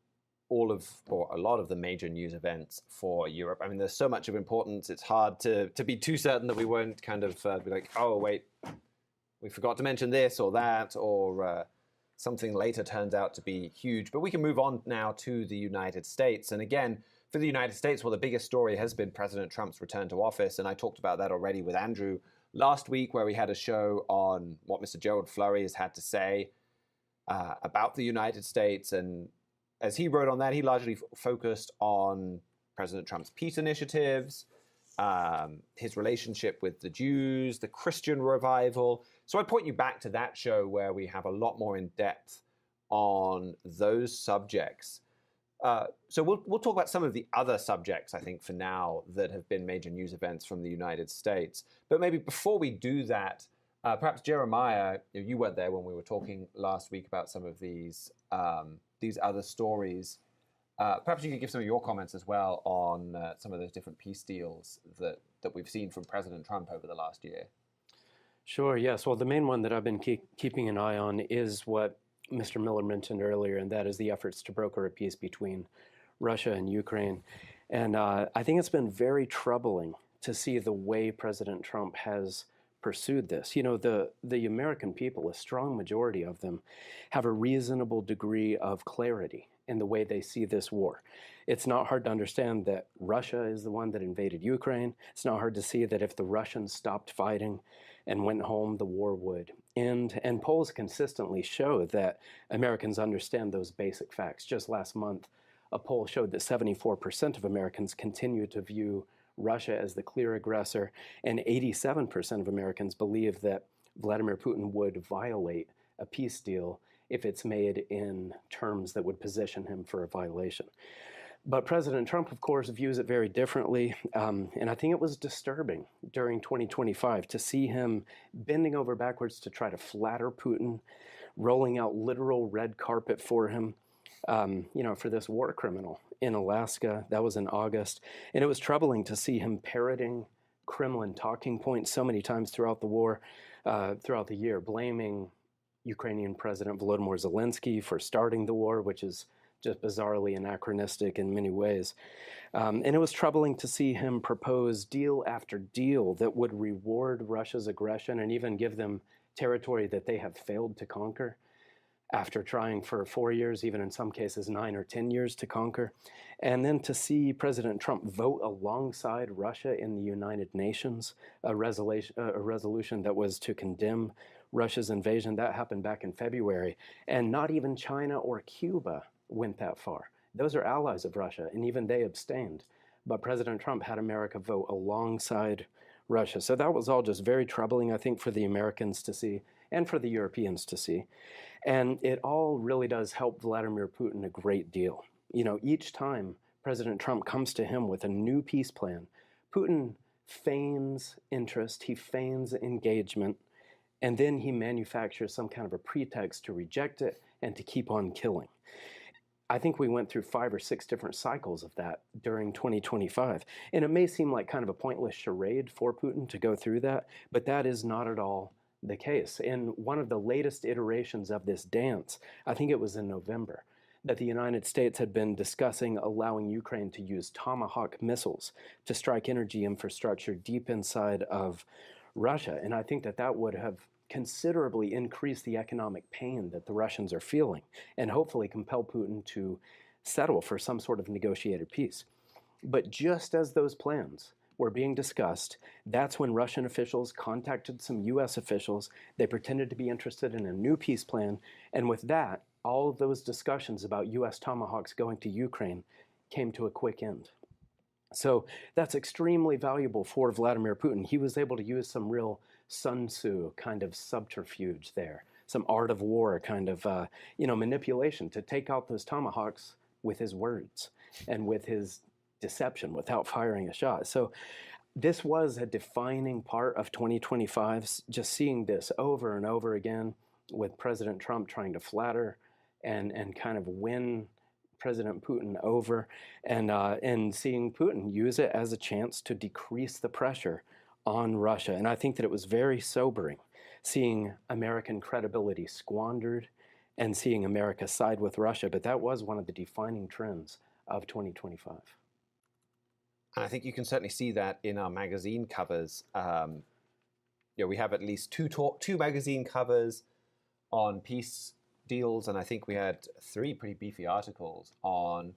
a lot of the major news events for Europe. I mean, there's so much of importance, it's hard to be too certain that we won't kind of be like, oh, wait, we forgot to mention this or that, or something later turns out to be huge. But we can move on now to the United States. And again, for the United States, well, the biggest story has been President Trump's return to office. And I talked about that already with Andrew last week, where we had a show on what Mr. Gerald Flurry has had to say about the United States. And as he wrote on that, he largely focused on President Trump's peace initiatives, his relationship with the Jews, the Christian revival. So I point you back to that show where we have a lot more in depth on those subjects. So we'll talk about some of the other subjects, I think, for now, that have been major news events from the United States. But maybe before we do that, perhaps Jeremiah, you weren't there when we were talking last week about some of these other stories. Perhaps you could give some of your comments as well on some of those different peace deals that we've seen from President Trump over the last year. Sure, yes. Well, the main one that I've been keeping an eye on is what Mr. Miller mentioned earlier, and that is the efforts to broker a peace between Russia and Ukraine. And I think it's been very troubling to see the way President Trump has pursued this. You know, the American people, a strong majority of them, have a reasonable degree of clarity in the way they see this war. It's not hard to understand that Russia is the one that invaded Ukraine. It's not hard to see that if the Russians stopped fighting and went home, the war would end. And polls consistently show that Americans understand those basic facts. Just last month, a poll showed that 74% of Americans continue to view Russia as the clear aggressor, and 87% of Americans believe that Vladimir Putin would violate a peace deal if it's made in terms that would position him for a violation. But President Trump, of course, views it very differently, and I think it was disturbing during 2025 to see him bending over backwards to try to flatter Putin, rolling out literal red carpet for him, for this war criminal in Alaska. That was in August, and it was troubling to see him parroting Kremlin talking points so many times throughout the war, throughout the year, blaming Ukrainian President Volodymyr Zelensky for starting the war, which is just bizarrely anachronistic in many ways. And it was troubling to see him propose deal after deal that would reward Russia's aggression and even give them territory that they have failed to conquer after trying for 4 years, even in some cases 9 or 10 years to conquer. And then to see President Trump vote alongside Russia in the United Nations, a resolution that was to condemn Russia's invasion. That happened back in February. And not even China or Cuba went that far. Those are allies of Russia, and even they abstained. But President Trump had America vote alongside Russia. So that was all just very troubling, I think, for the Americans to see and for the Europeans to see. And it all really does help Vladimir Putin a great deal. Each time President Trump comes to him with a new peace plan, Putin feigns interest, he feigns engagement, and then he manufactures some kind of a pretext to reject it and to keep on killing. I think we went through 5 or 6 different cycles of that during 2025. And it may seem like kind of a pointless charade for Putin to go through that, but that is not at all the case. In one of the latest iterations of this dance, I think it was in November, that the United States had been discussing allowing Ukraine to use Tomahawk missiles to strike energy infrastructure deep inside of Russia. And I think that would have considerably increase the economic pain that the Russians are feeling and hopefully compel Putin to settle for some sort of negotiated peace. But just as those plans were being discussed, that's when Russian officials contacted some U.S. officials. They pretended to be interested in a new peace plan, and with that, all of those discussions about U.S. Tomahawks going to Ukraine came to a quick end. So that's extremely valuable for Vladimir Putin. He was able to use some real Sun Tzu kind of subterfuge there, some art of war kind of manipulation to take out those tomahawks with his words and with his deception without firing a shot. So this was a defining part of 2025, just seeing this over and over again with President Trump trying to flatter and kind of win President Putin over, and seeing Putin use it as a chance to decrease the pressure on Russia. And I think that it was very sobering seeing American credibility squandered and seeing America side with Russia. But that was one of the defining trends of 2025. And I think you can certainly see that in our magazine covers. We have at least two magazine covers on peace deals, and I think we had 3 pretty beefy articles on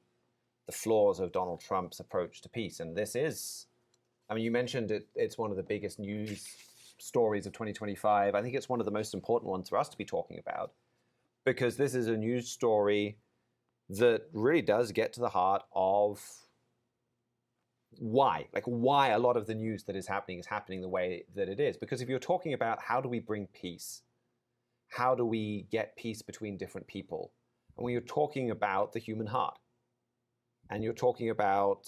the flaws of Donald Trump's approach to peace. And this is, you mentioned it's one of the biggest news stories of 2025. I think it's one of the most important ones for us to be talking about, because this is a news story that really does get to the heart of why a lot of the news that is happening the way that it is. Because if you're talking about how do we bring peace, how do we get peace between different people, and when you're talking about the human heart, and you're talking about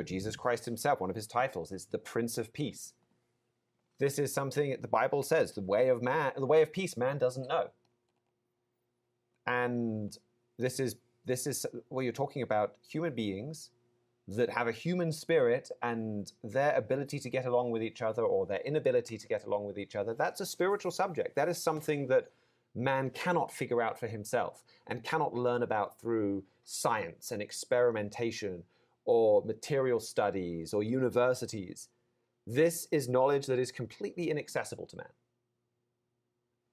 Jesus Christ himself, one of his titles is the Prince of Peace. This is something the Bible says, the way of peace man doesn't know. And this is where you're talking about human beings that have a human spirit, and their ability to get along with each other or their inability to get along with each other. That's a spiritual subject. That is something that man cannot figure out for himself and cannot learn about through science and experimentation or material studies or universities. This is knowledge that is completely inaccessible to man.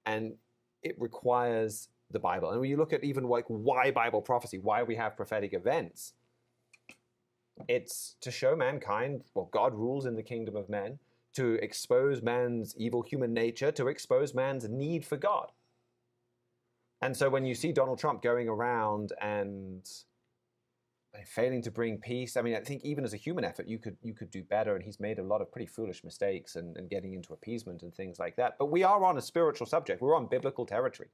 And it requires the Bible. And when you look at even why Bible prophecy, why we have prophetic events, it's to show mankind, God rules in the kingdom of men, to expose man's evil human nature, to expose man's need for God. And so when you see Donald Trump going around and failing to bring peace, I mean, I think even as a human effort, you could do better. And he's made a lot of pretty foolish mistakes and getting into appeasement and things like that. But we are on a spiritual subject. We're on biblical territory.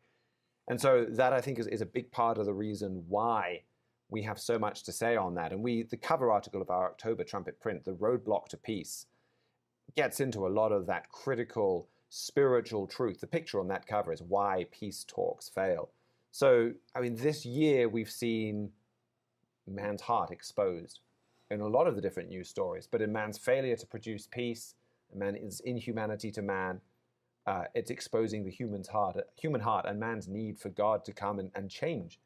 And so that, I think, is a big part of the reason why we have so much to say on that. And the cover article of our October Trumpet print, The Roadblock to Peace, gets into a lot of that critical spiritual truth. The picture on that cover is why peace talks fail. So, I mean, this year we've seen man's heart exposed in a lot of the different news stories, but in man's failure to produce peace, man's inhumanity to man, it's exposing the human heart and man's need for God to come and change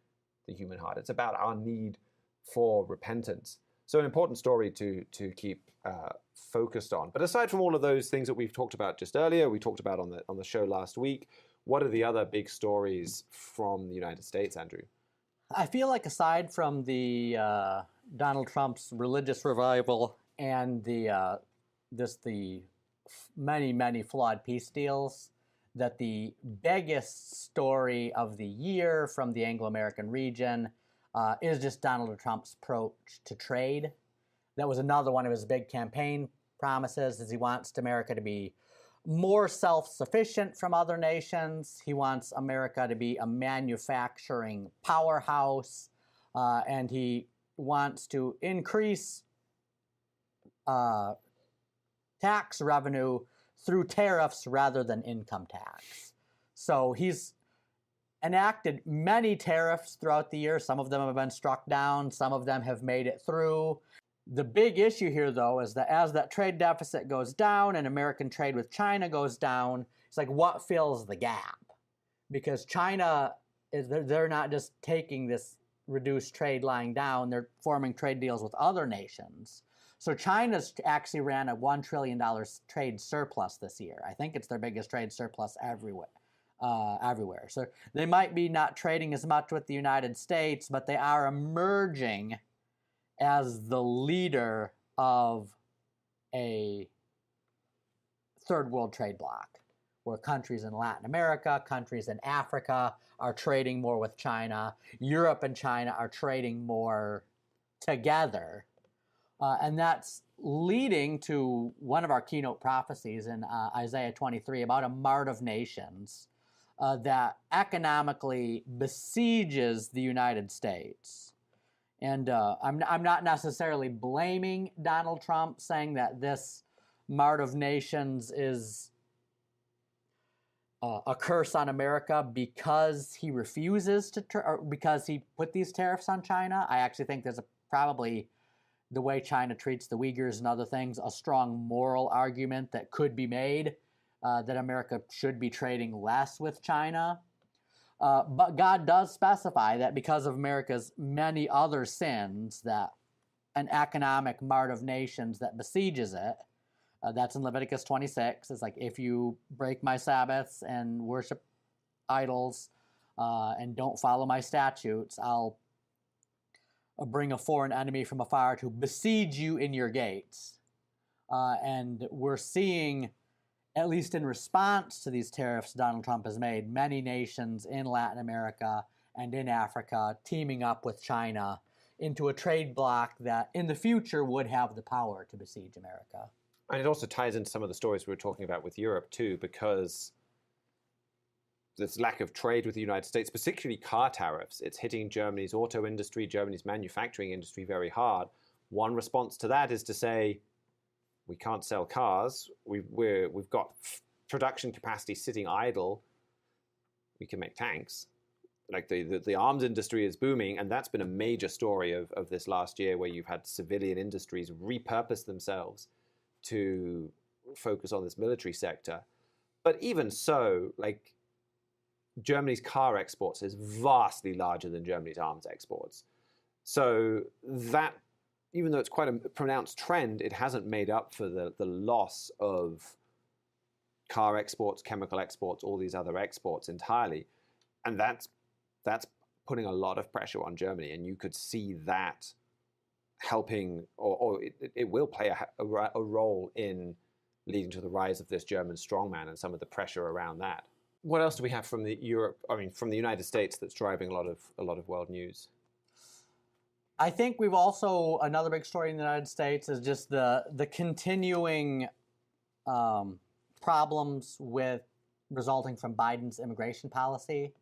the human heart. It's about our need for repentance. So an important story to keep focused on. But aside from all of those things that we've talked about just earlier, we talked about on the show last week, what are the other big stories from the United States, Andrew? I feel like aside from the Donald Trump's religious revival and the many flawed peace deals, that the biggest story of the year from the Anglo-American region is just Donald Trump's approach to trade. That was another one of his big campaign promises, is he wants America to be more self-sufficient from other nations. He wants America to be a manufacturing powerhouse, and he wants to increase tax revenue through tariffs rather than income tax. So he's enacted many tariffs throughout the year. Some of them have been struck down. Some of them have made it through. The big issue here, though, is that as that trade deficit goes down and American trade with China goes down, it's like, what fills the gap? Because China, they're not just taking this reduced trade lying down, they're forming trade deals with other nations. So China's actually ran a $1 trillion trade surplus this year. I think it's their biggest trade surplus everywhere. So they might be not trading as much with the United States, but they are emerging as the leader of a third world trade bloc, where countries in Latin America, countries in Africa are trading more with China. Europe and China are trading more together. And that's leading to one of our keynote prophecies in Isaiah 23 about a mart of nations that economically besieges the United States. And I'm not necessarily blaming Donald Trump, saying that this mart of nations is a curse on America because he refuses to, or because he put these tariffs on China. I actually think there's probably, the way China treats the Uyghurs and other things, a strong moral argument that could be made that America should be trading less with China. But God does specify that because of America's many other sins, that an economic mart of nations that besieges it, that's in Leviticus 26. It's like, if you break my Sabbaths and worship idols and don't follow my statutes, I'll bring a foreign enemy from afar to besiege you in your gates. And we're seeing, at least in response to these tariffs Donald Trump has made, many nations in Latin America and in Africa teaming up with China into a trade bloc that in the future would have the power to besiege America. And it also ties into some of the stories we were talking about with Europe too, because this lack of trade with the United States, particularly car tariffs, it's hitting Germany's auto industry, Germany's manufacturing industry very hard. One response to that is to say, we can't sell cars. We've got production capacity sitting idle. We can make tanks. Like the arms industry is booming, and that's been a major story of this last year, where you've had civilian industries repurpose themselves to focus on this military sector. But even so, like, Germany's car exports is vastly larger than Germany's arms exports. So that, even though it's quite a pronounced trend, it hasn't made up for the loss of car exports, chemical exports, all these other exports entirely. And that's putting a lot of pressure on Germany. And you could see that helping, or it will play a role in leading to the rise of this German strongman and some of the pressure around that. What else do we have from from the United States that's driving a lot of world news? I think we've also, another big story in the United States is just the continuing problems resulting from Biden's immigration policy.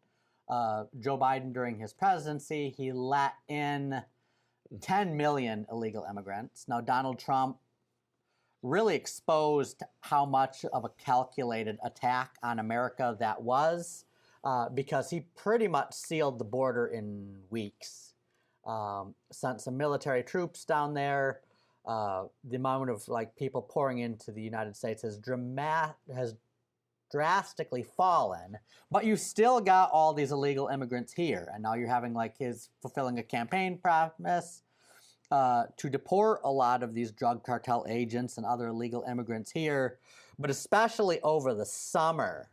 Joe Biden, during his presidency, he let in 10 million illegal immigrants. Now, Donald Trump really exposed how much of a calculated attack on America that was, because he pretty much sealed the border in weeks. Sent some military troops down there. The amount of people pouring into the United States has drastically fallen, but you still got all these illegal immigrants here, and now you're having his fulfilling a campaign promise to deport a lot of these drug cartel agents and other illegal immigrants here. But especially over the summer,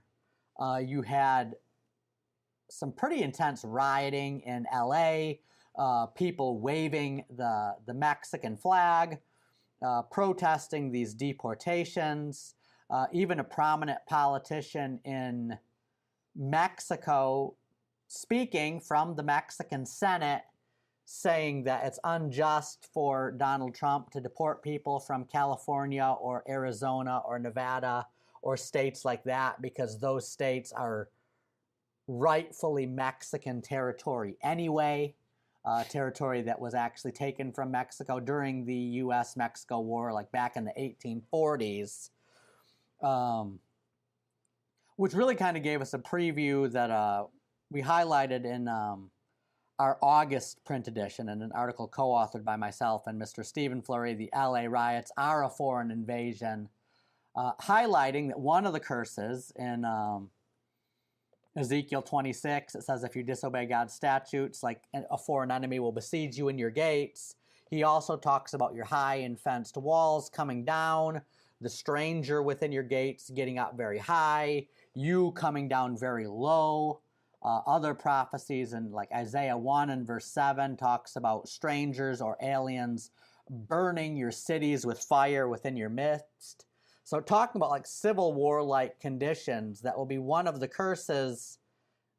you had some pretty intense rioting in LA, people waving the Mexican flag, protesting these deportations. Even a prominent politician in Mexico speaking from the Mexican Senate, saying that it's unjust for Donald Trump to deport people from California or Arizona or Nevada or states like that, because those states are rightfully Mexican territory anyway, territory that was actually taken from Mexico during the U.S.-Mexico War, back in the 1840s. Which really kind of gave us a preview that we highlighted in our August print edition in an article co-authored by myself and Mr. Stephen Fleury, "The LA Riots Are a Foreign Invasion," highlighting that one of the curses in Ezekiel 26, it says if you disobey God's statutes, a foreign enemy will besiege you in your gates. He also talks about your high and fenced walls coming down, the stranger within your gates getting up very high, you coming down very low. Other prophecies in Isaiah 1 and verse 7 talks about strangers or aliens burning your cities with fire within your midst. So talking about civil war-like conditions, that will be one of the curses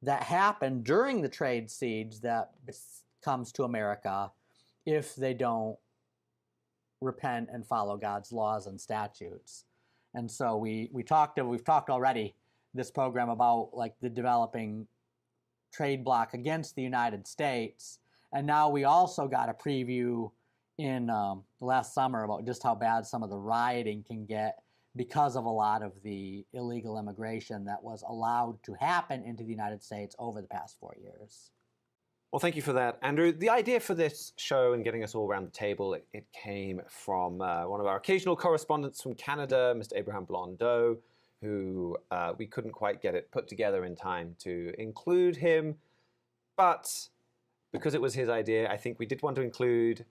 that happen during the trade siege that comes to America if they don't repent and follow God's laws and statutes. And so we've talked already this program about the developing trade bloc against the United States, and now we also got a preview in last summer about just how bad some of the rioting can get because of a lot of the illegal immigration that was allowed to happen into the United States over the past 4 years. Well, thank you for that, Andrew. The idea for this show and getting us all around the table, it came from one of our occasional correspondents from Canada, Mr. Abraham Blondeau, who we couldn't quite get it put together in time to include him. But because it was his idea, I think we did want to include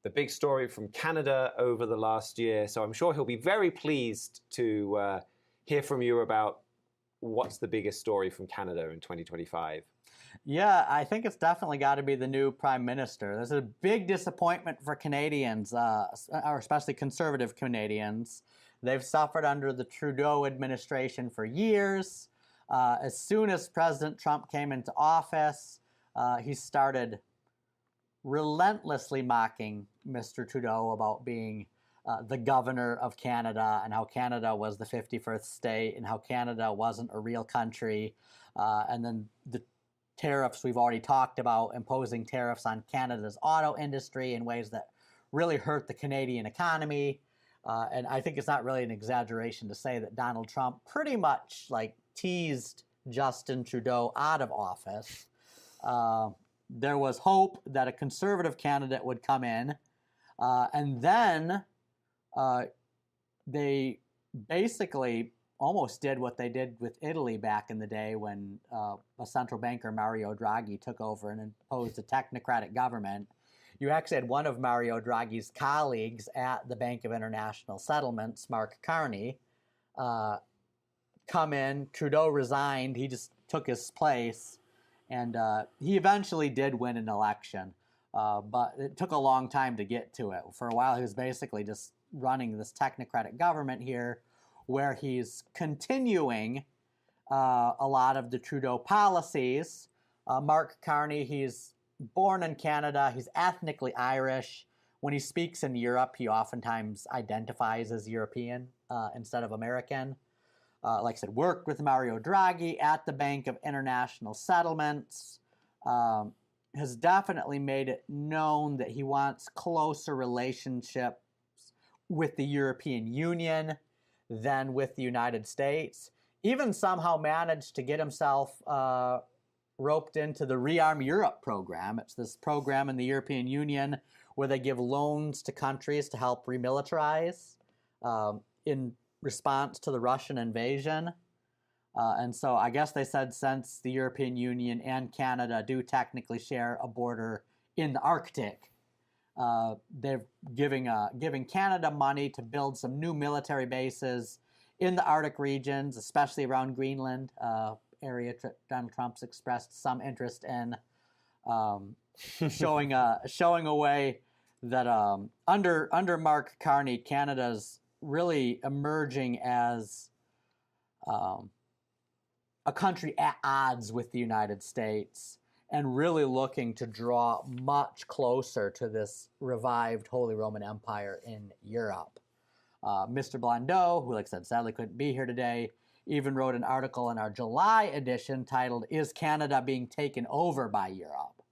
the big story from Canada over the last year. So I'm sure he'll be very pleased to hear from you about what's the biggest story from Canada in 2025. Yeah, I think it's definitely got to be the new prime minister. There's a big disappointment for Canadians, or especially conservative Canadians. They've suffered under the Trudeau administration for years. As soon as President Trump came into office, he started relentlessly mocking Mr. Trudeau about being the governor of Canada, and how Canada was the 51st state, and how Canada wasn't a real country. And then the tariffs we've already talked about, imposing tariffs on Canada's auto industry in ways that really hurt the Canadian economy. And I think it's not really an exaggeration to say that Donald Trump pretty much teased Justin Trudeau out of office. There was hope that a conservative candidate would come in, and then they basically almost did what they did with Italy back in the day when a central banker, Mario Draghi, took over and imposed a technocratic government. You actually had one of Mario Draghi's colleagues at the Bank of International Settlements, Mark Carney, come in. Trudeau resigned. He just took his place, and he eventually did win an election, but it took a long time to get to it. For a while, he was basically just running this technocratic government here, where he's continuing a lot of the Trudeau policies. Mark Carney, he's born in Canada. He's ethnically Irish. When he speaks in Europe, he oftentimes identifies as European instead of American. Like I said, worked with Mario Draghi at the Bank of International Settlements. Has definitely made it known that he wants closer relationships with the European Union than with the United States. Even somehow managed to get himself roped into the Rearm Europe program. It's this program in the European Union where they give loans to countries to help remilitarize in response to the Russian invasion. And so I guess they said since the European Union and Canada do technically share a border in the Arctic, they're giving Canada money to build some new military bases in the Arctic regions, especially around Greenland, area Donald Trump's expressed some interest in, showing a way that under Mark Carney, Canada's really emerging as a country at odds with the United States and really looking to draw much closer to this revived Holy Roman Empire in Europe. Mr. Blondeau, who, like I said, sadly couldn't be here today, even wrote an article in our July edition titled, "Is Canada Being Taken Over by Europe?"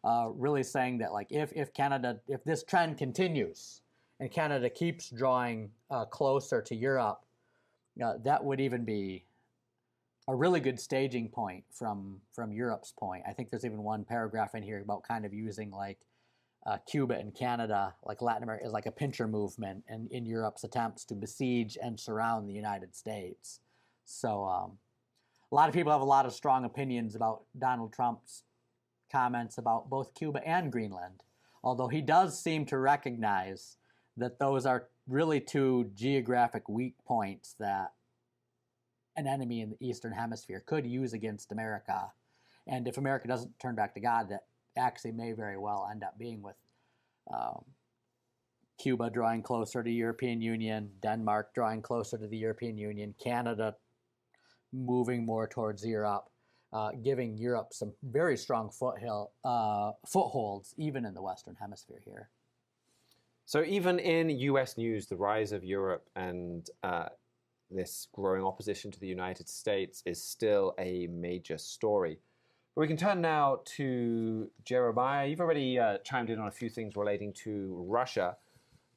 Really saying that, like, if this trend continues and Canada keeps drawing closer to Europe, that would even be a really good staging point from Europe's point. I think there's even one paragraph in here about kind of using like Cuba and Canada, like Latin America, is like a pincher movement in Europe's attempts to besiege and surround the United States. So a lot of people have a lot of strong opinions about Donald Trump's comments about both Cuba and Greenland, although he does seem to recognize that those are really two geographic weak points that an enemy in the Eastern Hemisphere could use against America. And if America doesn't turn back to God, that actually may very well end up being with Cuba drawing closer to the European Union, Denmark drawing closer to the European Union, Canada moving more towards Europe, giving Europe some very strong footholds, even in the Western Hemisphere here. So even in US news, the rise of Europe and this growing opposition to the United States is still a major story. But we can turn now to Jeremiah. You've already chimed in on a few things relating to Russia.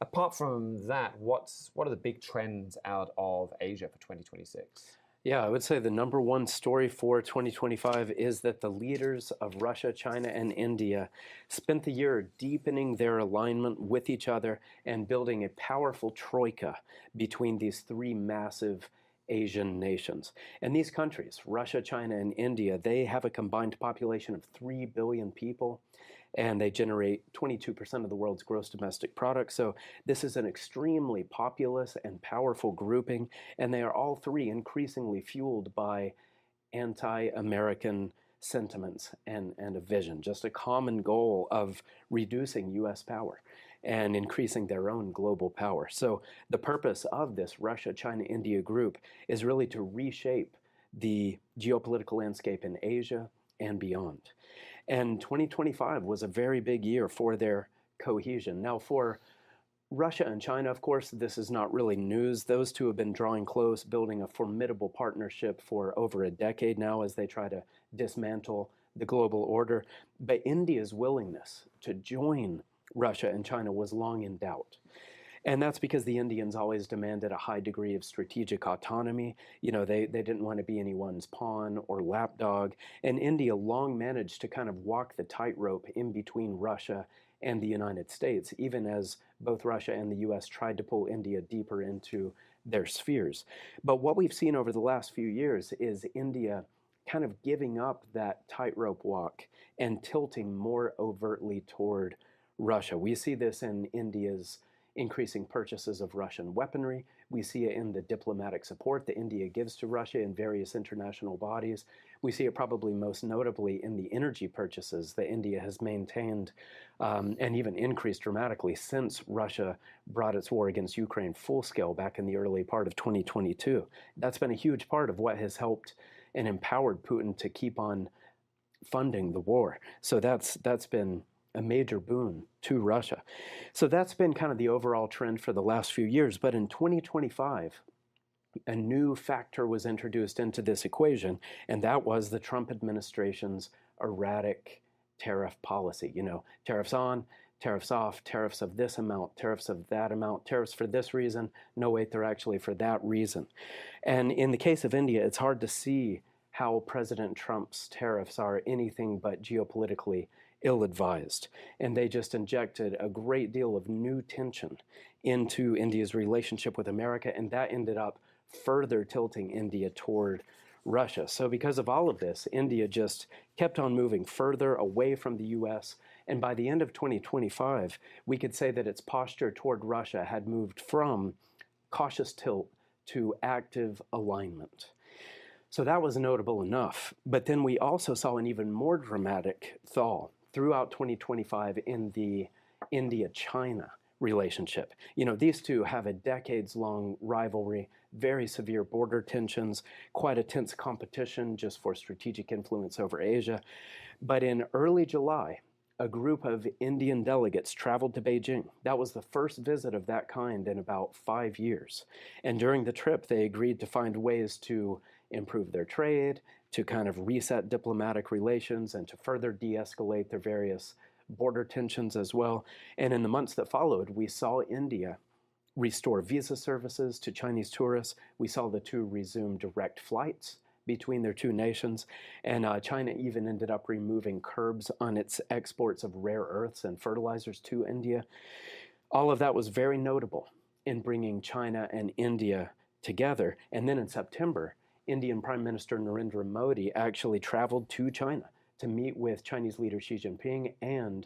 Apart from that, what are the big trends out of Asia for 2026? Yeah, I would say the number one story for 2025 is that the leaders of Russia, China, and India spent the year deepening their alignment with each other and building a powerful troika between these three massive Asian nations. And these countries, Russia, China, and India, they have a combined population of 3 billion people, and they generate 22% of the world's gross domestic product. So this is an extremely populous and powerful grouping, and they are all three increasingly fueled by anti-American sentiments and a vision, just a common goal of reducing U.S. power and increasing their own global power. So the purpose of this Russia, China, India group is really to reshape the geopolitical landscape in Asia and beyond. And 2025 was a very big year for their cohesion. Now, for Russia and China, of course, this is not really news. Those two have been drawing close, building a formidable partnership for over a decade now as they try to dismantle the global order. But India's willingness to join Russia and China was long in doubt. And that's because the Indians always demanded a high degree of strategic autonomy. You know, they didn't want to be anyone's pawn or lapdog. And India long managed to kind of walk the tightrope in between Russia and the United States, even as both Russia and the US tried to pull India deeper into their spheres. But what we've seen over the last few years is India kind of giving up that tightrope walk and tilting more overtly toward Russia. We see this in India's increasing purchases of Russian weaponry. We see it in the diplomatic support that India gives to Russia in various international bodies. We see it probably most notably in the energy purchases that India has maintained and even increased dramatically since Russia brought its war against Ukraine full scale back in the early part of 2022. That's been a huge part of what has helped and empowered Putin to keep on funding the war. So that's been a major boon to Russia. So that's been kind of the overall trend for the last few years. But in 2025, a new factor was introduced into this equation, and that was the Trump administration's erratic tariff policy. You know, tariffs on, tariffs off, tariffs of this amount, tariffs of that amount, tariffs for this reason. No, wait, they're actually for that reason. And in the case of India, it's hard to see how President Trump's tariffs are anything but geopolitically ill-advised. And they just injected a great deal of new tension into India's relationship with America, and that ended up further tilting India toward Russia. So because of all of this, India just kept on moving further away from the US, and by the end of 2025, we could say that its posture toward Russia had moved from cautious tilt to active alignment. So that was notable enough. But then we also saw an even more dramatic thaw throughout 2025 in the India-China relationship. You know, these two have a decades-long rivalry, very severe border tensions, quite a tense competition just for strategic influence over Asia. But in early July, a group of Indian delegates traveled to Beijing. That was the first visit of that kind in about 5 years. And during the trip, they agreed to find ways to improve their trade, to kind of reset diplomatic relations, and to further de-escalate their various border tensions as well. And in the months that followed, we saw India restore visa services to Chinese tourists. We saw the two resume direct flights between their two nations. And China even ended up removing curbs on its exports of rare earths and fertilizers to India. All of that was very notable in bringing China and India together. And then in September, Indian Prime Minister Narendra Modi actually traveled to China to meet with Chinese leader Xi Jinping and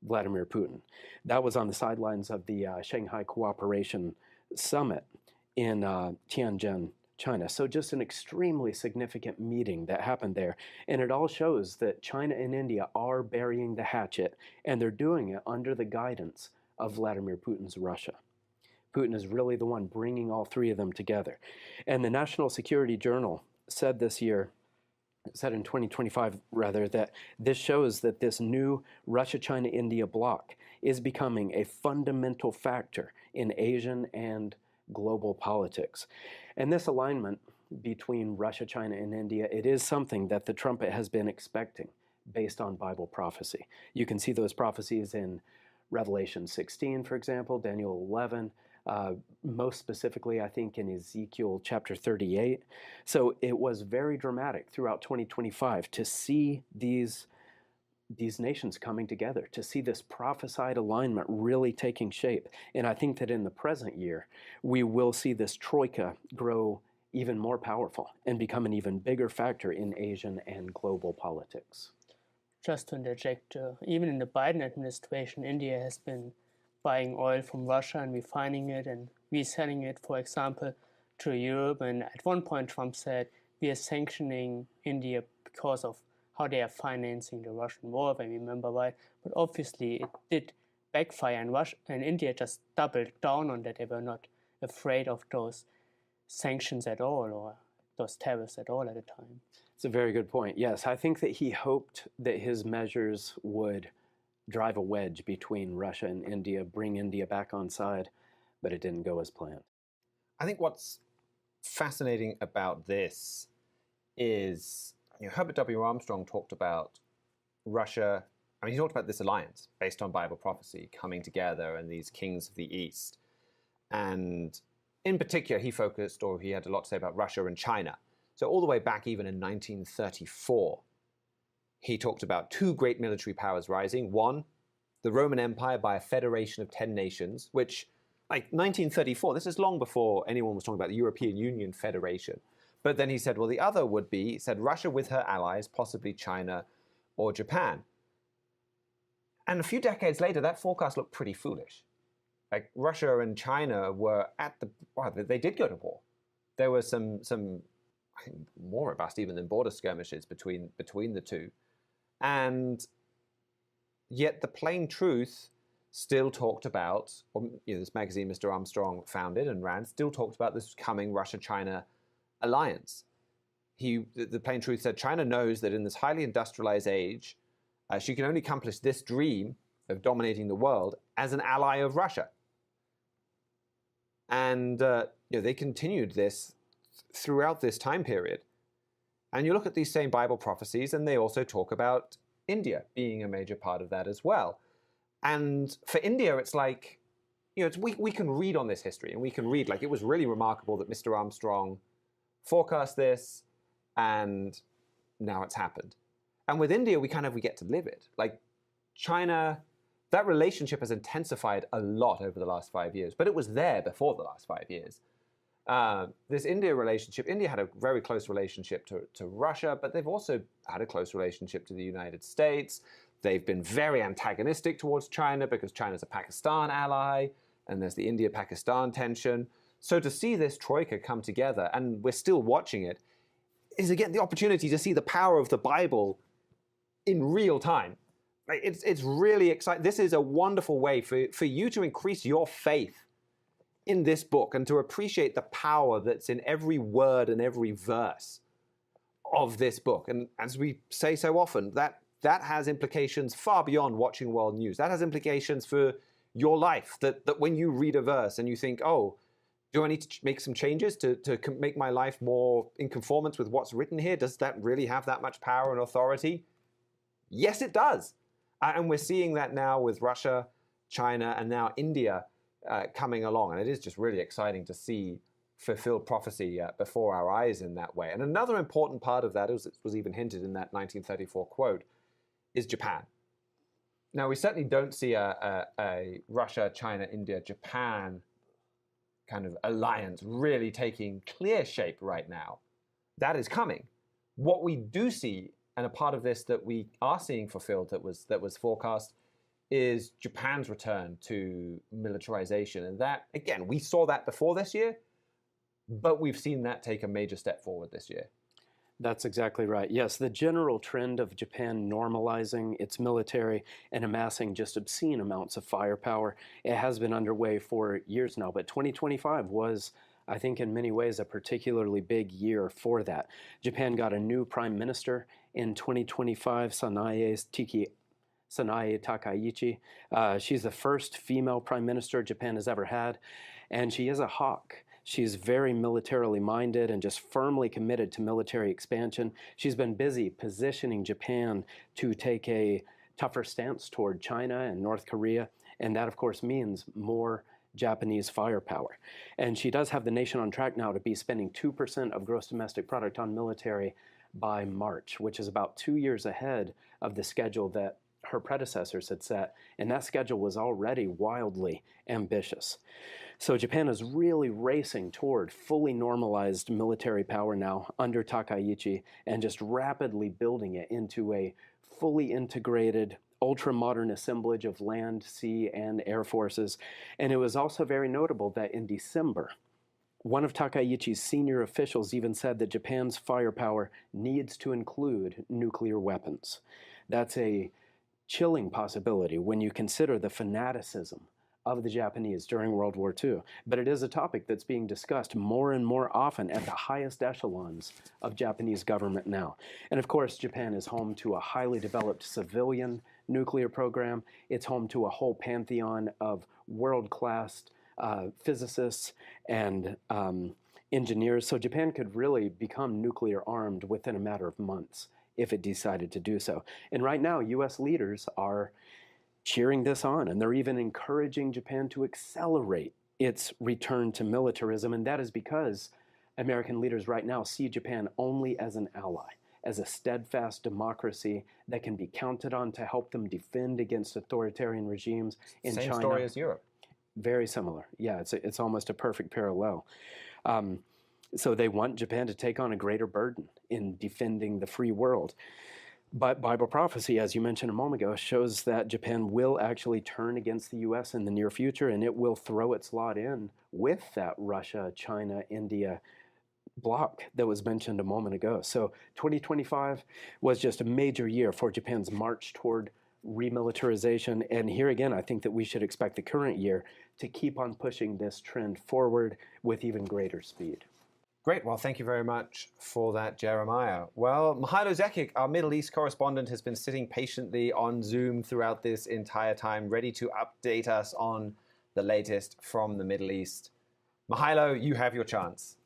Vladimir Putin. That was on the sidelines of the Shanghai Cooperation Summit in Tianjin, China. So just an extremely significant meeting that happened there. And it all shows that China and India are burying the hatchet, and they're doing it under the guidance of Vladimir Putin's Russia. Putin is really the one bringing all three of them together. And the National Security Journal said in 2025 rather, that this shows that this new Russia-China-India bloc is becoming a fundamental factor in Asian and global politics. And this alignment between Russia, China, and India, it is something that the trumpet has been expecting based on Bible prophecy. You can see those prophecies in Revelation 16, for example, Daniel 11, most specifically, I think, in Ezekiel chapter 38. So it was very dramatic throughout 2025 to see these nations coming together, to see this prophesied alignment really taking shape. And I think that in the present year, we will see this troika grow even more powerful and become an even bigger factor in Asian and global politics. Just to interject, even in the Biden administration, India has been buying oil from Russia and refining it and reselling it, for example, to Europe. And at one point, Trump said, we are sanctioning India because of how they are financing the Russian war, if I remember right. But obviously, it did backfire, and Russia and India just doubled down on that. They were not afraid of those sanctions at all, or those tariffs at all at the time. It's a very good point. Yes, I think that he hoped that his measures would drive a wedge between Russia and India, bring India back on side, but it didn't go as planned. I think what's fascinating about this is, Herbert W. Armstrong talked about Russia. I mean, he talked about this alliance based on Bible prophecy coming together and these kings of the East. And in particular, he had a lot to say about Russia and China. So all the way back even in 1934, he talked about two great military powers rising. One, the Roman Empire by a federation of 10 nations, which, like 1934, this is long before anyone was talking about the European Union Federation. But then he said, well, the other would be, he said, Russia with her allies, possibly China or Japan. And a few decades later, that forecast looked pretty foolish. like Russia and China were they did go to war. There were some I think more robust even than border skirmishes between the two, and yet the plain truth still talked about, or this magazine Mr. Armstrong founded and ran, still talked about this coming Russia-China alliance. The plain truth said China knows that in this highly industrialized age, she can only accomplish this dream of dominating the world as an ally of Russia. And they continued this throughout this time period. And you look at these same Bible prophecies, and they also talk about India being a major part of that as well. And for India, it's like, we can read on this history, and we can read, like, it was really remarkable that Mr. Armstrong forecast this, and now it's happened. And with India, we get to live it. Like, China, that relationship has intensified a lot over the last 5 years, but it was there before the last 5 years. This India relationship, India had a very close relationship to Russia, but they've also had a close relationship to the United States. They've been very antagonistic towards China because China's a Pakistan ally, and there's the India-Pakistan tension. So to see this troika come together, and we're still watching it, is again the opportunity to see the power of the Bible in real time. It's really exciting. This is a wonderful way for you to increase your faith in this book and to appreciate the power that's in every word and every verse of this book. And as we say so often, that has implications far beyond watching world news. That has implications for your life, that when you read a verse and you think, oh, do I need to make some changes to make my life more in conformance with what's written here? Does that really have that much power and authority? Yes, it does. And we're seeing that now with Russia, China, and now India coming along. And it is just really exciting to see fulfilled prophecy before our eyes in that way. And another important part of that, as was even hinted in that 1934 quote, is Japan. Now, we certainly don't see a Russia, China, India, Japan kind of alliance really taking clear shape right now. That is coming. What we do see, and a part of this that we are seeing fulfilled that was forecast, is Japan's return to militarization. And that, again, we saw that before this year, but we've seen that take a major step forward this year. That's exactly right. Yes, the general trend of Japan normalizing its military and amassing just obscene amounts of firepower, it has been underway for years now. But 2025 was, I think, in many ways, a particularly big year for that. Japan got a new prime minister in 2025, Sanae Takaichi. She's the first female prime minister Japan has ever had, and she is a hawk. She's very militarily minded and just firmly committed to military expansion. She's been busy positioning Japan to take a tougher stance toward China and North Korea, and that, of course, means more Japanese firepower. And she does have the nation on track now to be spending 2% of gross domestic product on military by March, which is about 2 years ahead of the schedule that her predecessors had set, and that schedule was already wildly ambitious. So Japan is really racing toward fully normalized military power now under Takaichi, and just rapidly building it into a fully integrated, ultra-modern assemblage of land, sea, and air forces. And it was also very notable that in December, one of Takaichi's senior officials even said that Japan's firepower needs to include nuclear weapons. That's a chilling possibility when you consider the fanaticism of the Japanese during World War II. But it is a topic that's being discussed more and more often at the highest echelons of Japanese government now. And of course, Japan is home to a highly developed civilian nuclear program. It's home to a whole pantheon of world-class physicists and engineers. So Japan could really become nuclear armed within a matter of months if it decided to do so. And right now, U.S. leaders are cheering this on, and they're even encouraging Japan to accelerate its return to militarism, and that is because American leaders right now see Japan only as an ally, as a steadfast democracy that can be counted on to help them defend against authoritarian regimes in China. Same story as Europe. Very similar. Yeah, it's almost a perfect parallel. So they want Japan to take on a greater burden in defending the free world. But Bible prophecy, as you mentioned a moment ago, shows that Japan will actually turn against the U.S. in the near future, and it will throw its lot in with that Russia, China, India bloc that was mentioned a moment ago. So 2025 was just a major year for Japan's march toward remilitarization. And here again, I think that we should expect the current year to keep on pushing this trend forward with even greater speed. Great. Well, thank you very much for that, Jeremiah. Well, Mihailo Zekic, our Middle East correspondent, has been sitting patiently on Zoom throughout this entire time, ready to update us on the latest from the Middle East. Mihailo, you have your chance.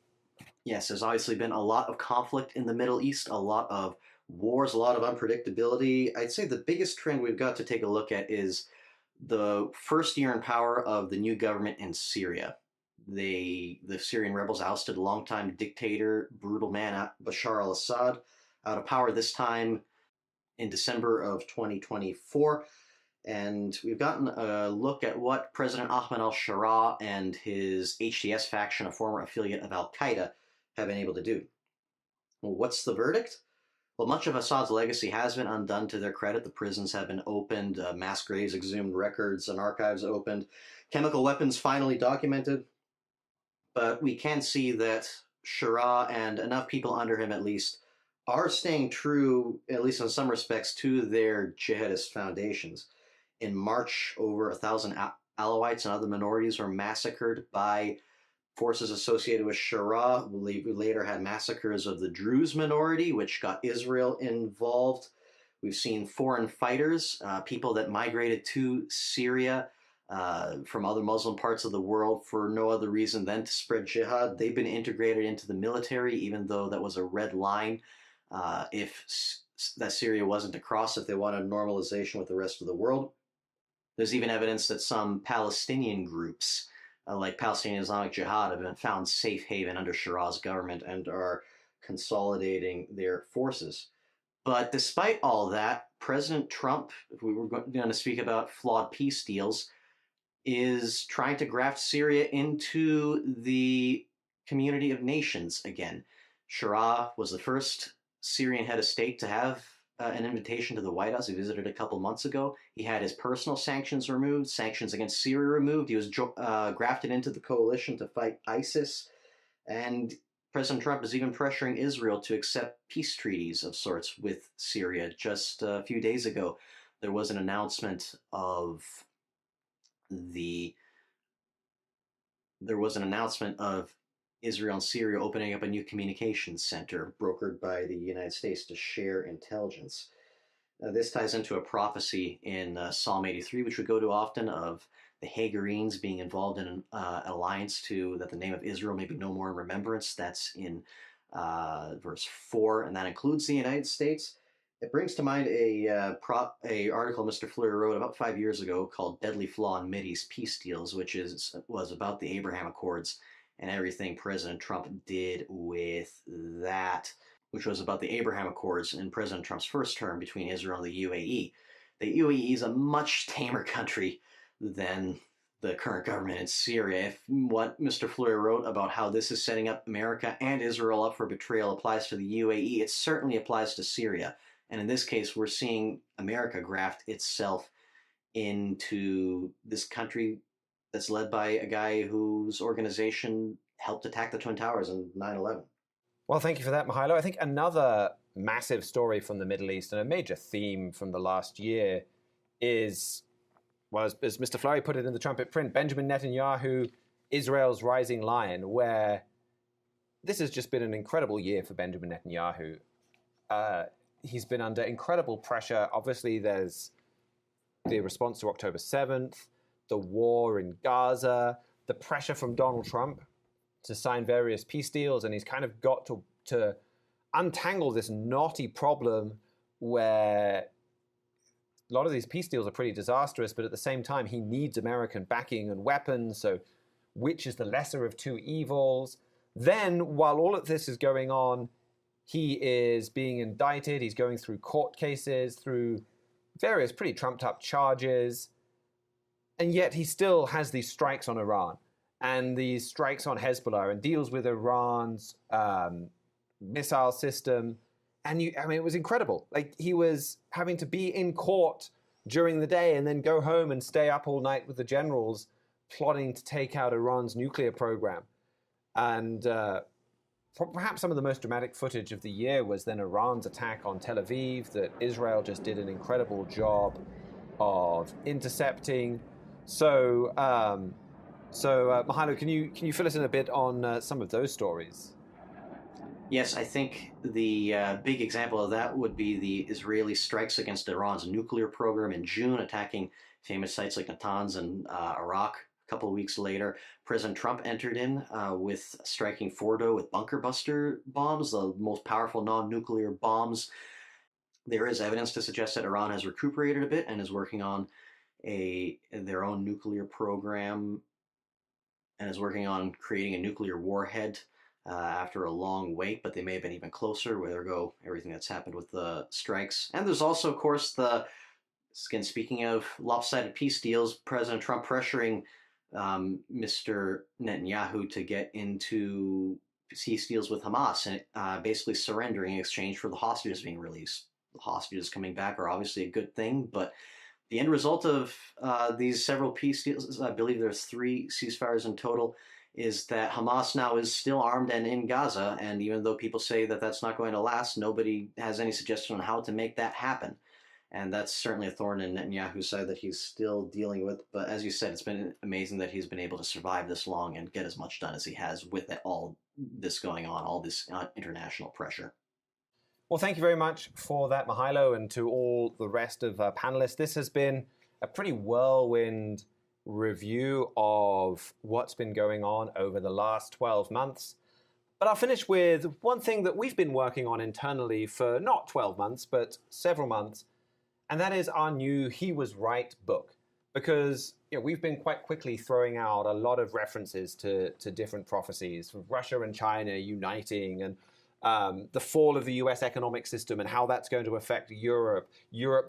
Yes, there's obviously been a lot of conflict in the Middle East, a lot of wars, a lot of unpredictability. I'd say the biggest trend we've got to take a look at is the first year in power of the new government in Syria. The Syrian rebels ousted longtime dictator, brutal man Bashar al-Assad out of power this time in December of 2024. And we've gotten a look at what President Ahmed al-Sharaa and his HTS faction, a former affiliate of al-Qaeda, have been able to do. Well, what's the verdict? Well, much of Assad's legacy has been undone to their credit. The prisons have been opened, mass graves exhumed, records and archives opened, chemical weapons finally documented. But we can see that Sharaa and enough people under him at least are staying true, at least in some respects, to their jihadist foundations. In March, over 1,000 Alawites and other minorities were massacred by forces associated with Sharaa. We later had massacres of the Druze minority, which got Israel involved. We've seen foreign fighters, people that migrated to Syria from other Muslim parts of the world for no other reason than to spread jihad. They've been integrated into the military, even though that was a red line. If that Syria wasn't to cross, if they wanted normalization with the rest of the world. There's even evidence that some Palestinian groups, like Palestinian Islamic Jihad, have been found safe haven under Sharaa's government and are consolidating their forces. But despite all that, President Trump, if we were going to speak about flawed peace deals, is trying to graft Syria into the community of nations again. Sharaa was the first Syrian head of state to have an invitation to the White House. He visited a couple months ago. He had his personal sanctions removed, sanctions against Syria removed. He was grafted into the coalition to fight ISIS. And President Trump is even pressuring Israel to accept peace treaties of sorts with Syria. Just a few days ago, there was an announcement of Israel and Syria opening up a new communications center brokered by the United States to share intelligence. This ties into a prophecy in Psalm 83, which we go to often, of the Hagarenes being involved in an alliance to that the name of Israel may be no more in remembrance. That's in verse 4, and that includes the United States. It brings to mind a article Mr. Fleury wrote about 5 years ago called "Deadly Flaw in Mideast Peace Deals," which was about the Abraham Accords and everything President Trump did with that, which was about the Abraham Accords in President Trump's first term between Israel and the UAE. The UAE is a much tamer country than the current government in Syria. If what Mr. Fleury wrote about how this is setting up America and Israel up for betrayal applies to the UAE, it certainly applies to Syria. And in this case, we're seeing America graft itself into this country that's led by a guy whose organization helped attack the Twin Towers in 9/11. Well, thank you for that, Mihailo. I think another massive story from the Middle East and a major theme from the last year is, well, as Mr. Fleury put it in the trumpet print, Benjamin Netanyahu, Israel's rising lion, where this has just been an incredible year for Benjamin Netanyahu. He's been under incredible pressure. Obviously, there's the response to October 7th, the war in Gaza, the pressure from Donald Trump to sign various peace deals, and he's kind of got to untangle this knotty problem where a lot of these peace deals are pretty disastrous, but at the same time, he needs American backing and weapons, so which is the lesser of two evils? Then, while all of this is going on, he is being indicted, he's going through court cases, through various pretty trumped-up charges, and yet he still has these strikes on Iran and these strikes on Hezbollah and deals with Iran's missile system. And it was incredible. Like, he was having to be in court during the day and then go home and stay up all night with the generals plotting to take out Iran's nuclear program. And perhaps some of the most dramatic footage of the year was then Iran's attack on Tel Aviv that Israel just did an incredible job of intercepting. So, Mihailo, can you fill us in a bit on some of those stories? Yes, I think the big example of that would be the Israeli strikes against Iran's nuclear program in June, attacking famous sites like Natanz and Iraq. A couple of weeks later, President Trump entered in with striking Fordo with bunker buster bombs, the most powerful non-nuclear bombs. There is evidence to suggest that Iran has recuperated a bit and is working on their own nuclear program and is working on creating a nuclear warhead after a long wait, but they may have been even closer, where there go everything that's happened with the strikes. And there's also, of course, again, speaking of lopsided peace deals, President Trump pressuring Mr. Netanyahu to get into peace deals with Hamas and basically surrendering in exchange for the hostages being released. The hostages coming back are obviously a good thing, but the end result of these several peace deals, I believe there's 3 ceasefires in total, is that Hamas now is still armed and in Gaza, and even though people say that that's not going to last, nobody has any suggestion on how to make that happen. And that's certainly a thorn in Netanyahu's side that he's still dealing with. But as you said, it's been amazing that he's been able to survive this long and get as much done as he has with all this going on, all this international pressure. Well, thank you very much for that, Mihailo, and to all the rest of panelists. This has been a pretty whirlwind review of what's been going on over the last 12 months. But I'll finish with one thing that we've been working on internally for not 12 months, but several months, and that is our new He Was Right book. Because we've been quite quickly throwing out a lot of references to different prophecies, from Russia and China uniting, and the fall of the US economic system and how that's going to affect Europe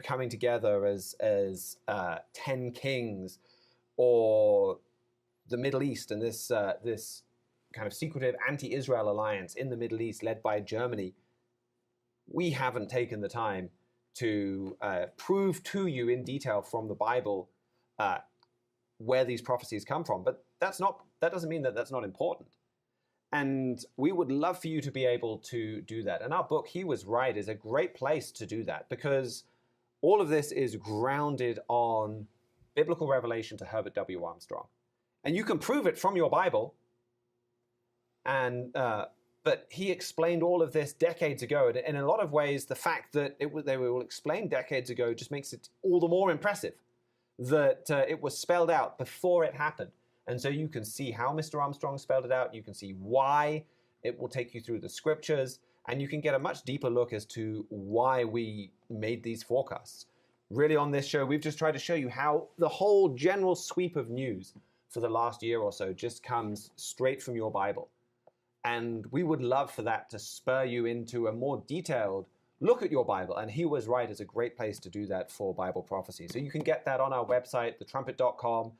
coming together as 10 kings, or the Middle East and this kind of secretive anti-Israel alliance in the Middle East led by Germany. We haven't taken the time to prove to you in detail from the Bible where these prophecies come from, but that doesn't mean that that's not important. And we would love for you to be able to do that. And our book, He Was Right, is a great place to do that, because all of this is grounded on biblical revelation to Herbert W. Armstrong. And you can prove it from your Bible. And but he explained all of this decades ago. And in a lot of ways, the fact that they were all explained decades ago just makes it all the more impressive that it was spelled out before it happened. And so you can see how Mr. Armstrong spelled it out. You can see why. It will take you through the scriptures. And you can get a much deeper look as to why we made these forecasts. Really, on this show, we've just tried to show you how the whole general sweep of news for the last year or so just comes straight from your Bible. And we would love for that to spur you into a more detailed look at your Bible. And He Was Right is a great place to do that for Bible prophecy. So you can get that on our website, thetrumpet.com.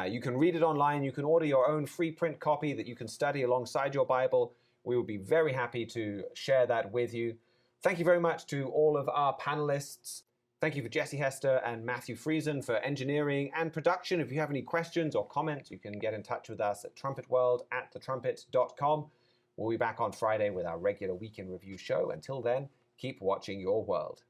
You can read it online. You can order your own free print copy that you can study alongside your Bible. We would be very happy to share that with you. Thank you very much to all of our panelists. Thank you for Jesse Hester and Matthew Friesen for engineering and production. If you have any questions or comments, you can get in touch with us at trumpetworld@thetrumpet.com. We'll be back on Friday with our regular Week in Review show. Until then, keep watching your world.